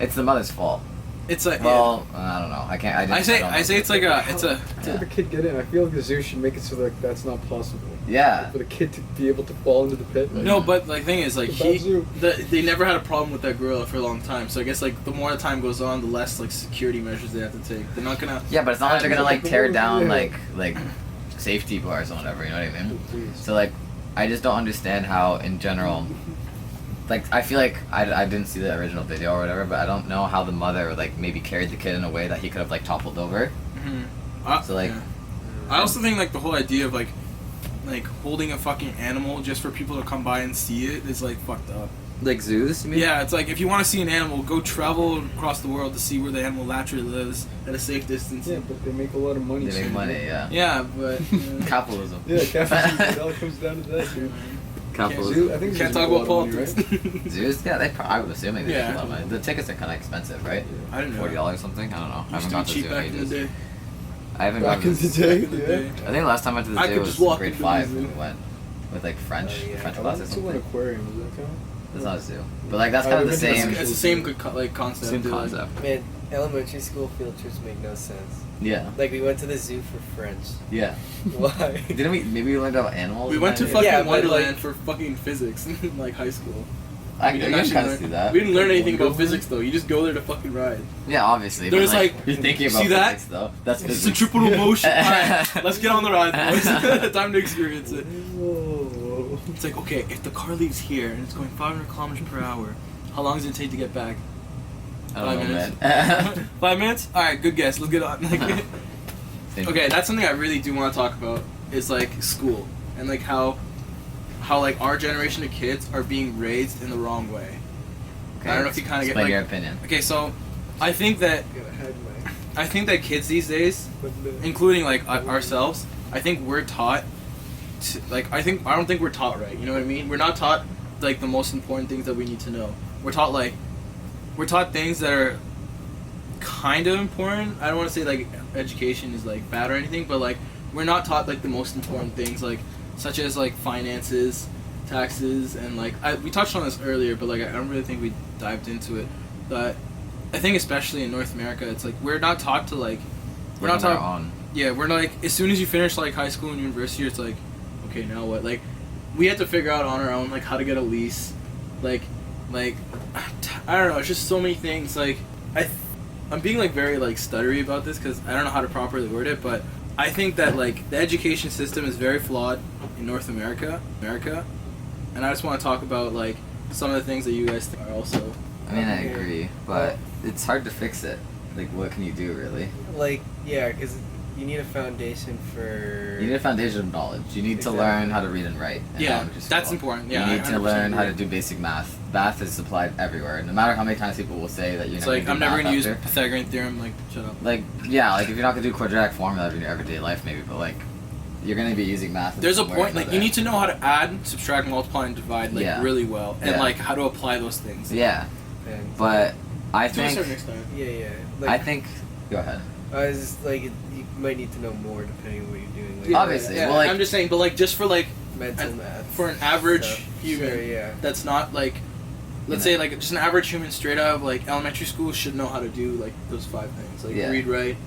It's the mother's fault. it's like Well, I don't know. I can't. I I say don't know. it's like a it's a How did the kid get in? I feel like the zoo should make it so that that's not possible. Yeah. For the kid to be able to fall into the pit. Right? no, but like thing is like It's a bad zoo. they never had a problem with that gorilla for a long time. So I guess like the more the time goes on, the less like security measures they have to take. They're not gonna. Yeah, but it's not like they're gonna like tear down Yeah. like safety bars or whatever. You know what I mean? Please. So like, I just don't understand how in general. Like, I feel like I didn't see the original video or whatever, but I don't know how the mother like maybe carried the kid in a way that he could have like toppled over. So, like- I also think like the whole idea of like holding a fucking animal just for people to come by and see it is like fucked up. Like zoos? You mean? Yeah, it's like if you want to see an animal, go travel across the world to see where the animal naturally lives at a safe distance. Yeah, but they make a lot of money. They make money. Yeah. Yeah, but Capitalism. Yeah, capitalism. It all comes down to that, dude. Capitalism. Zoo, I think can't zoos talk make a about lot of money, politics. Zoos? Yeah, I'm assuming they Yeah. make a lot of money. The tickets are kind of expensive, right? I don't know. $40 something? I don't know. I Used haven't to gone to be the cheap zoo in back in the ages. day. I haven't Back gone in to the the zoo. day, Back in the yeah. day. I think the last time I went to the I zoo could was just walk grade into the 5 zoo. when we went with like French Oh, yeah. French I class or went to an something. aquarium. Does that count? It's not a zoo, but like that's I kind of the haven't been to same the It's the same good concept. same dude, like- concept. Man, elementary school field trips make no sense. Yeah, Like we went to the zoo for French. yeah. Why? Didn't we? Maybe we learned about animals. We in went to that? fucking Yeah, but, Wonderland like- for fucking physics in like high school. I We can actually kind of learn- see that. We didn't learn anything about Wonderland? physics though. You just go there to fucking ride. Yeah, obviously. There's, but, like, like- you're thinking about see that? physics though. That's It's physics. centripetal motion. Alright, let's get on the ride, boys. Time to experience it. Whoa. It's like, okay, if the car leaves here and it's going 500 kilometers per hour, how long does it take to get back? I don't know, 5 minutes. man. 5 minutes? Alright, good guess. Let's get on. Like, Same. Okay, that's something I really do want to talk about. Is like school and like how like our generation of kids are being raised in the wrong way. Okay, I don't know if you kind of get explain like your opinion. Okay, so I think that kids these days, including like ourselves, I think we're taught to, like I don't think we're taught right. You know what I mean? We're not taught like the most important things that we need to know. We're taught things that are kind of important. I don't want to say like education is like bad or anything, but like we're not taught like the most important things, like such as like finances, taxes, and like we touched on this earlier, but like I don't really think we dived into it. But I think especially in North America, it's like we're not taught to like we're not taught. Our own. Yeah, we're like as soon as you finish like high school and university, it's like okay, now what? Like we had to figure out on our own like how to get a lease, like I don't know. It's just so many things. Like I'm being like very like stuttery about this because I don't know how to properly word it, but I think that like the education system is very flawed in North America, and I just want to talk about like some of the things that you guys think are also. I mean, I agree, but it's hard to fix it. Like, what can you do, really? Like, yeah, because you need a foundation for... You need a foundation of knowledge. You need to learn how to read and write. In Yeah, elementary that's school. important. Yeah, you need to 100% learn how to agree. do basic math. Math is applied everywhere. No matter how many times people will say that you're It's never like gonna I'm do never math gonna use after. Pythagorean theorem. Like shut up. Like, yeah, like if you're not gonna do quadratic formula in your everyday life, maybe, but like, you're gonna be using math. There's a somewhere point or like you another. need to know how to add, subtract, multiply, and divide like Yeah. really well, and Yeah. like how to apply those things. Yeah, And, but I To a think. certain extent. yeah. I Like, think. Go ahead. I was just, like, you might need to know more depending on what you're doing. Like, Yeah. Obviously, Yeah, well, like- I'm just saying, but like just for like mental math. for an average stuff. human Sure, yeah. that's not like let's Yeah. say like just an average human straight out of like elementary school should know how to do like those 5 things, like Yeah. read, write,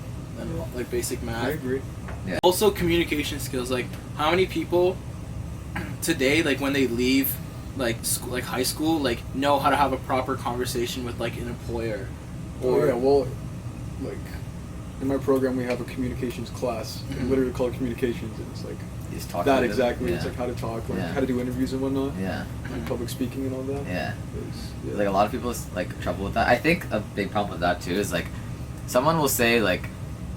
and like basic I math. agree. Also communication skills. Like how many people today, like when they leave like school, like high school, like know how to have a proper conversation with like an employer, Oh yeah, well, like in my program we have a communications class. Mhm. We literally call it communications, and it's like You just talk that to them. exactly. Yeah. It's like how to talk, like Yeah. how to do interviews and whatnot, Yeah. like public speaking and all that. Yeah. Yeah. Like a lot of people like trouble with that. I think a big problem with that too is like someone will say like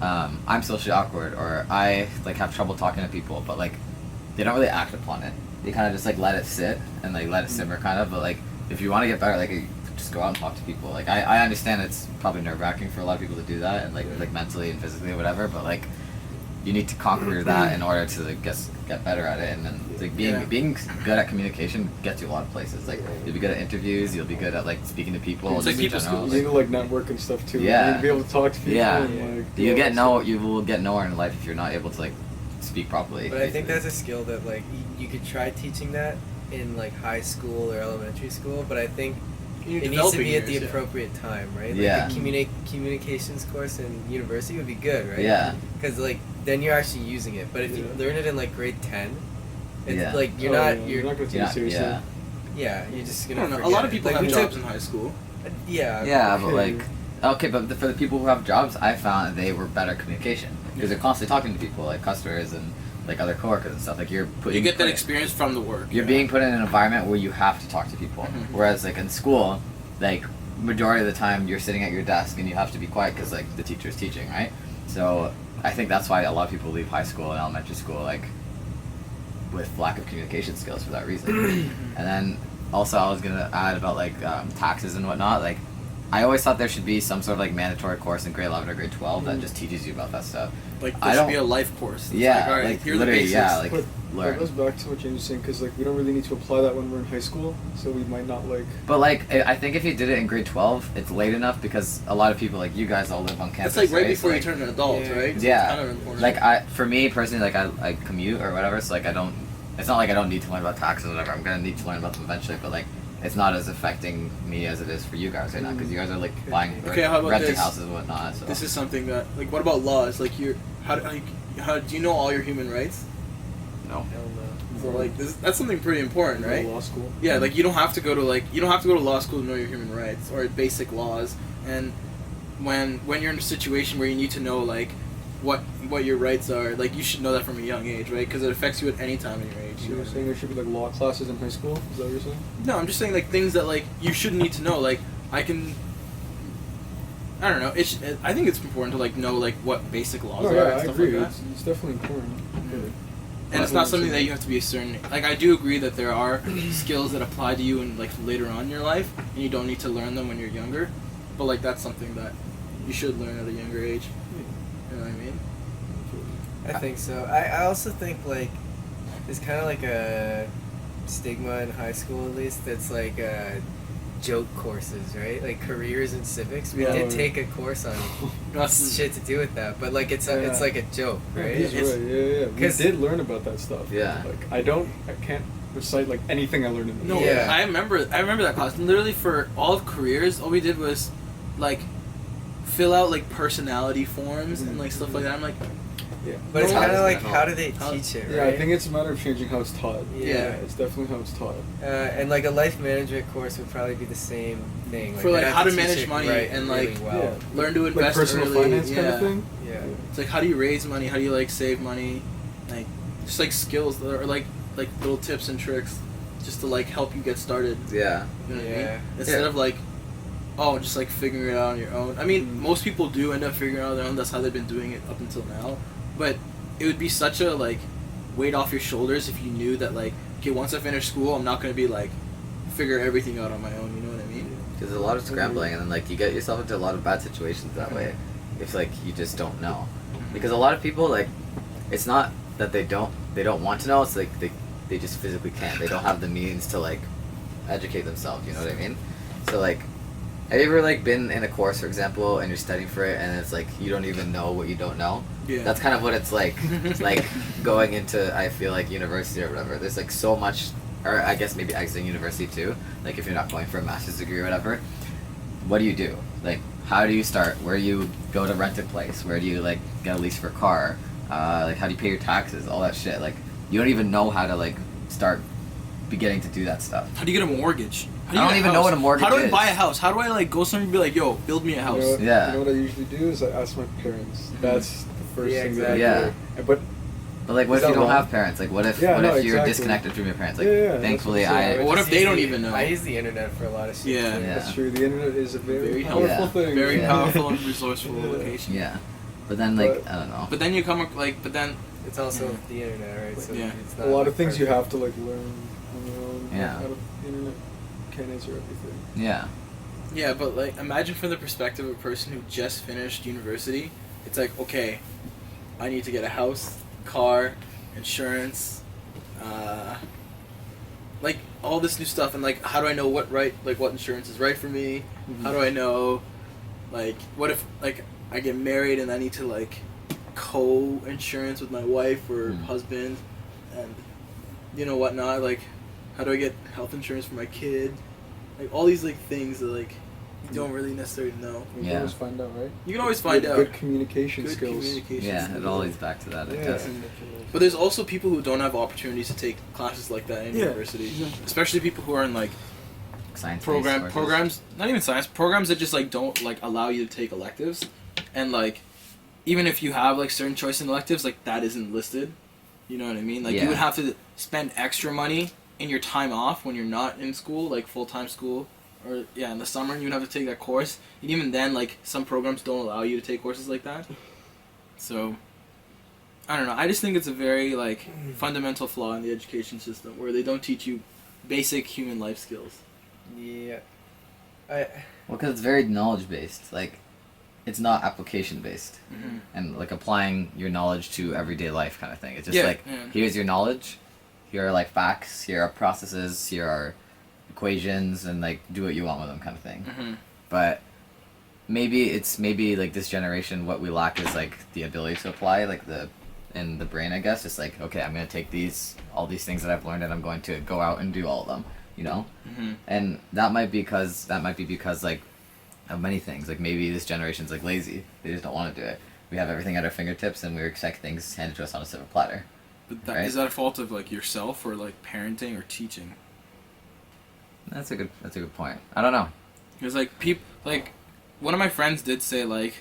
I'm socially awkward or I like have trouble talking to people, but like they don't really act upon it. They kind of just like let it sit and like let it simmer kind of. But like if you want to get better, like just go out and talk to people. Like I understand it's probably nerve-wracking for a lot of people to do that and like mentally and physically or whatever, but like you need to conquer that in order to like, get better at it, and then like being good at communication gets you a lot of places. Like you'll be good at interviews, you'll be good at like speaking to people. It's like just in people general, skills. You need to like network and stuff too. Yeah. You need to be able to talk to people. Yeah. And, like, do you all get that you will get nowhere in life if you're not able to like speak properly. But I think that's a skill that like you could try teaching that in like high school or elementary school, but I think You it needs to be at the appropriate time, right? Like Yeah. a communications course in university would be good, right? Yeah. Because like then you're actually using it. But if you Yeah. learn it in like grade 10, it's Yeah. like Oh, yeah, you're you're not gonna take yeah, it seriously. yeah, you're just I gonna. don't know. A forget lot of it. people Like, have we jobs took- in high school. Yeah. yeah, but Okay. like okay, but for the people who have jobs, I found they were better communication because they're constantly talking to people like customers and like other coworkers and stuff. Like you're putting You get that experience from the work. You're being put in an environment where you have to talk to people. Mhm. Whereas like in school, like majority of the time you're sitting at your desk and you have to be quiet because like the teacher's teaching, right? So I think that's why a lot of people leave high school and elementary school like with lack of communication skills for that reason. And then also I was gonna add about like taxes and whatnot. Like I always thought there should be some sort of like mandatory course in grade 11 or grade 12 that just teaches you about that stuff. Like I there should be don't- a life course. It's Yeah, like, all right, like, here are the literally, basics. yeah, like- But learn. that goes back to what James was saying, because like we don't really need to apply that when we're in high school, so we might not like. But like I think if you did it in grade 12, it's late enough because a lot of people like you guys all live on campus. That's like right right? before So, you turn an adult, Yeah. right? So Yeah. It's kind of important. Like for me personally, like I commute or whatever, so like I don't. It's not like I don't need to learn about taxes or whatever. I'm gonna need to learn about them eventually, but like it's not as affecting me as it is for you guys right now because you guys are like buying Okay, how about renting this? houses and whatnot. So. This is something that like what about laws? Like how do you know all your human rights? no. Hell no. So like that's something pretty important, right? Law school. Yeah, like you don't have to go to law school to know your human rights or basic laws. And when you're in a situation where you need to know like what your rights are, like you should know that from a young age, right? Because it affects you at any time in your age. So You know you're what I saying mean? there should be like law classes in high school? Is that what you're saying? No, I'm just saying like things that like you should need to know. Like I can I don't know. I think it's important to like know like what basic laws No, are yeah, and I stuff agree. like that. It's definitely important. And it's not something that you have to be a certain. Like I do agree that there are skills that apply to you in like later on in your life, and you don't need to learn them when you're younger. But like that's something that you should learn at a younger age. You know what I mean? I think so. I also think like there's kind of like a stigma in high school at least that's like joke courses, right? Like careers and civics. We Yeah. did take a course on shit to do with that, but like it's like a joke, right? He's right. Yeah. We 'cause- did learn about that stuff. Yeah. Like I can't recite like anything I learned in the No, Yeah. I remember that class. Literally for all of careers, all we did was like fill out like personality forms and like stuff like that. I'm like, Yeah. But it's No, kind of that's like gonna how help. do they How- teach it, Yeah, right? I think it's a matter of changing how it's taught. Yeah. It's definitely how it's taught. And like a life management course would probably be the same thing. For, like, they'd have how to teach manage it money right and, really like, well. Yeah. learn to Like invest personal early. finance Yeah. kind of thing. Yeah. It's like how do you raise money? How do you like save money? Like just like skills that are like little tips and tricks, just to like help you get started. Yeah. You know what I mean? Yeah. Instead Yeah. of like, oh, just like figuring it out on your own. I mean, most people do end up figuring it out on their own. That's how they've been doing it up until now. But it would be such a like weight off your shoulders if you knew that like, okay, once I finish school, I'm not gonna be like figure everything out on my own. You know what I mean? Because there's a lot of scrambling, and then like you get yourself into a lot of bad situations that way, if like you just don't know. Because a lot of people like, it's not that they don't want to know. It's like they just physically can't. They don't have the means to like educate themselves. You know what I mean? So like, have you ever like been in a course, for example, and you're studying for it, and it's like you don't even know what you don't know? Yeah. That's kind of what it's like. Like going into, I feel like, university or whatever. There's like so much, or I guess maybe exiting university too. Like if you're not going for a master's degree or whatever, what do you do? Like how do you start? Where do you go to rent a place? Where do you like get a lease for a car? Like how do you pay your taxes? All that shit. Like you don't even know how to like start beginning to do that stuff. How do you get a mortgage? How do I you don't get a even know house? what a mortgage How do I is. buy a house? How do I like go somewhere and be like, yo, build me a house? You know, Yeah. You know what I usually do is I ask my parents. That's the first Yeah, thing exactly. that I Yeah. do. But But like, what Is if you that don't wrong? have parents? Like, what if Yeah, what no, if you're exactly. disconnected from your parents? Like, Yeah, yeah, that's thankfully, what I'm saying. I What if Just they use don't the- even know? I use the internet for a lot of shit. Yeah. too. Yeah. that's true. The internet is a very, Very powerful helpful. thing. Very Yeah. powerful and resourceful Yeah. location. yeah. But then like But- I don't know. But then you come like, but then It's also Yeah. the internet, right? So Yeah. it's A not lot of things you perfect. have to like learn on your own. Yeah. Out of the internet can't answer everything. Yeah. yeah, but like imagine from the perspective of a person who just finished university, it's like okay, I need to get a house, car, insurance, like all this new stuff, and like how do I know what insurance is right for me? How do I know, like what if like I get married and I need to like co-insurance with my wife or husband, and you know whatnot, like how do I get health insurance for my kid? Like all these like things that like you don't really necessarily know. You can Yeah. always find out, right? You can always find Good- out. Good communication Good skills. communication Yeah. skills. It all leads back to that. I Yeah. guess. But there's also people who don't have opportunities to take classes like that in Yeah, university, exactly. especially people who are in like Science programs, not even science programs that just like don't like allow you to take electives, and like even if you have like certain choice in electives, like that isn't listed. You know what I mean? Like Yeah. you would have to spend extra money in your time off when you're not in school, like full-time school, or yeah, in the summer you'd have to take that course. And even then, like some programs don't allow you to take courses like that. So I don't know. I just think it's a very like fundamental flaw in the education system where they don't teach you basic human life skills. Yeah. Well, because it's very knowledge based. Like, it's not application based, Mm-hmm. and like applying your knowledge to everyday life kind of thing. It's just Yeah, like yeah. here's your knowledge, here are like facts, here are processes, here are equations, and like do what you want with them kind of thing. Mm-hmm. But maybe like this generation, what we lack is like the ability to apply, like in the brain, I guess. It's like, okay, I'm gonna take all these things that I've learned, and I'm going to go out and do all of them. You know, Mm-hmm. and that might be because like of many things. Like maybe this generation's like lazy; they just don't want to do it. We have everything at our fingertips, and we expect things handed to us on a silver platter. But that, Right. is that a fault of like yourself or like parenting or teaching? That's a good point. I don't know. Because like one of my friends did say like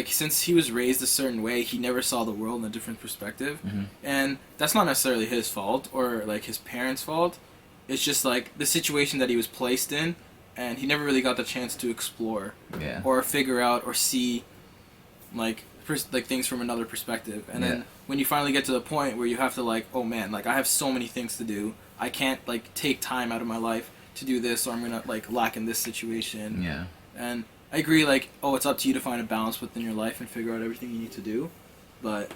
since he was raised a certain way, he never saw the world in a different perspective, Mhm. and that's not necessarily his fault or like his parents' fault. It's just like the situation that he was placed in and he never really got the chance to explore Yeah. or figure out or see like things from another perspective. And then when you finally get to the point where you have to like, oh man, like I have so many things to do, I can't like take time out of my life to do this, or I'm gonna like lack in this situation. Yeah. And I agree, like, oh, it's up to you to find a balance within your life and figure out everything you need to do. But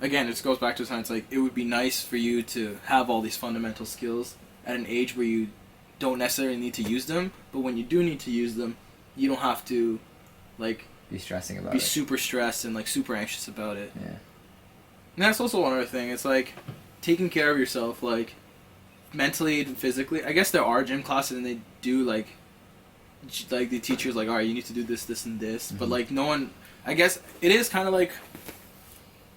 again, it just goes back to science. Like, it would be nice for you to have all these fundamental skills at an age where you don't necessarily need to use them, but when you do need to use them, you don't have to like Be stressing about be it. super stressed and like super anxious about it. Yeah. And that's also one other thing. It's like taking care of yourself, like mentally and physically. I guess there are gym classes and they do like the teachers like, all right, you need to do this, and this. But like no one. I guess it is kind of like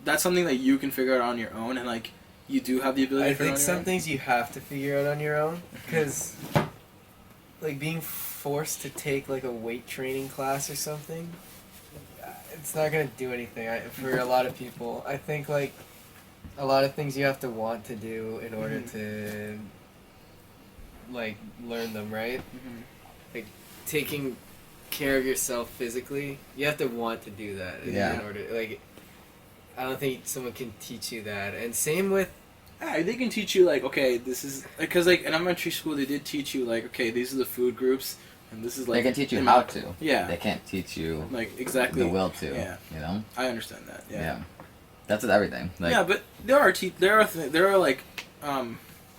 that's something that you can figure out on your own, and like you do have the ability. I to figure think out on some your own. things you have to figure out on your own, because like being forced to take like a weight training class or something, it's not gonna do anything for a lot of people. I think like a lot of things you have to want to do in order to like learn them, right? Like taking care of yourself physically, you have to want to do that in order. Like, I don't think someone can teach you that. And same with. Yeah, they can teach you like, okay, this is because like in elementary school they did teach you like, okay, these are the food groups, and this is like. They can teach you how to. Yeah. They can't teach you like exactly the will to. Yeah. You know. I understand that. Yeah. That's with everything. Like, yeah, but there are like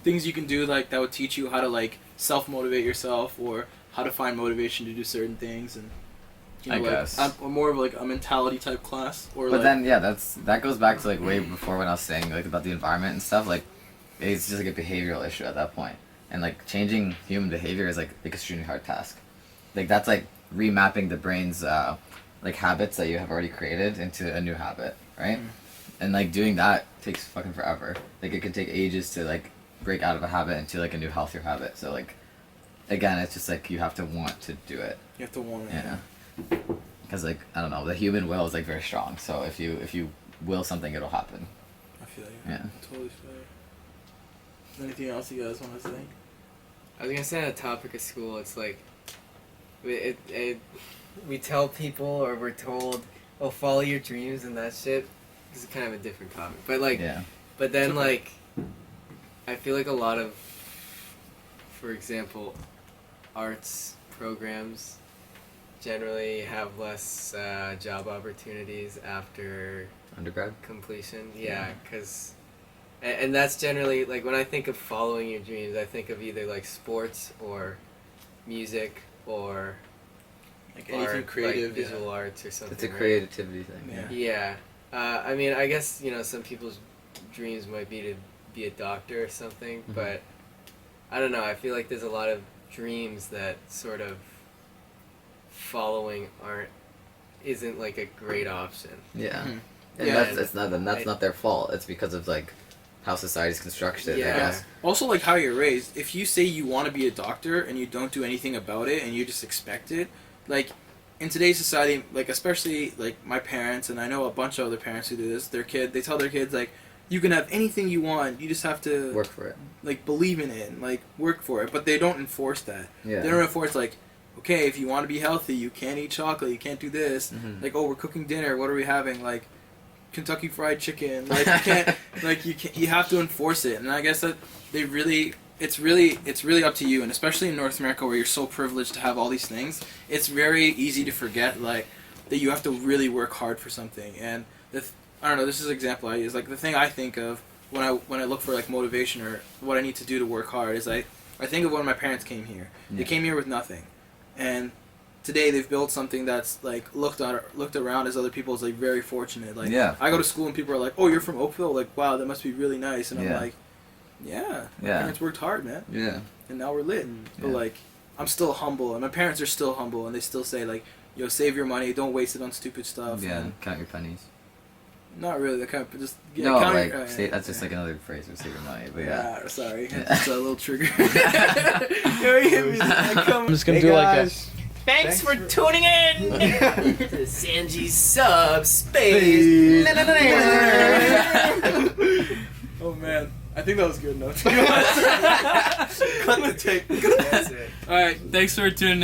things you can do like that would teach you how to like self-motivate yourself, or how to find motivation to do certain things, and you know, I like, guess. More of like a mentality type class, or but like, then that goes back to like way before when I was saying like about the environment and stuff. Like, it's just like a behavioral issue at that point, and like changing human behavior is like an extremely hard task. Like that's like remapping the brain's like habits that you have already created into a new habit, right? And like doing that takes fucking forever. Like it can take ages to like break out of a habit into like a new healthier habit. So like, again, it's just like you have to want to do it. you have to want it. Yeah. Because like I don't know, the human will is like very strong. So if you will something, it'll happen. I feel you. Yeah. Totally feel you. Anything else you guys want to say? I was gonna say on the topic of school, it's like, we tell people, or we're told, oh, follow your dreams and that shit. This is kind of a different topic, but like, Yeah. but then like, I feel like a lot of, for example, arts programs generally have less job opportunities after Undergrad. completion. Yeah, because. And that's generally, like, when I think of following your dreams, I think of either, like, sports or music or Like anything creative, like visual arts or something. It's a right? creativity thing. Yeah. Yeah. I mean, I guess, you know, some people's dreams might be to be a doctor or something, but I don't know. I feel like there's a lot of dreams that sort of following isn't, like, a great option. Yeah. Mhm. And Yeah, that's not their fault. It's because of like how society's constructed. I Yeah. guess. Also, like how you're raised. If you say you want to be a doctor and you don't do anything about it and you just expect it, like in today's society, like especially like my parents, and I know a bunch of other parents who do this. They tell their kids like, you can have anything you want. You just have to Work for it. like believe in it and like work for it. But they don't enforce that. Yeah. They don't enforce like, okay, if you want to be healthy, you can't eat chocolate. You can't do this. Mhm. Like, oh, we're cooking dinner. What are we having? Like, Kentucky Fried Chicken. Like you can't. You have to enforce it. And I guess that it's really up to you. And especially in North America, where you're so privileged to have all these things, it's very easy to forget like that you have to really work hard for something. And I don't know. This is an example I use. Like the thing I think of when I look for like motivation or what I need to do to work hard is I think of when my parents came here. They came here with nothing, and today they've built something that's like looked around as other people as like very fortunate. Like I go to school and people are like, "Oh, you're from Oakville? Like, wow, that must be really nice." And I'm like, "Yeah, my parents worked hard, man." Yeah. And now we're lit. But like, I'm still humble, and my parents are still humble, and they still say like, "Yo, save your money. Don't waste it on stupid stuff." Yeah. And Count your pennies. not really. They kind of just No, count like your- that's just like another phrase for save your money. But yeah. Sorry, Yeah. it's a little trigger. Yo, you hit me. I'm just gonna Hey do like guys. Thanks for tuning in to Sanji's Subspace. Oh man. I think that was good enough. To be honest. Cut the tape. That's it. All right, thanks for tuning in.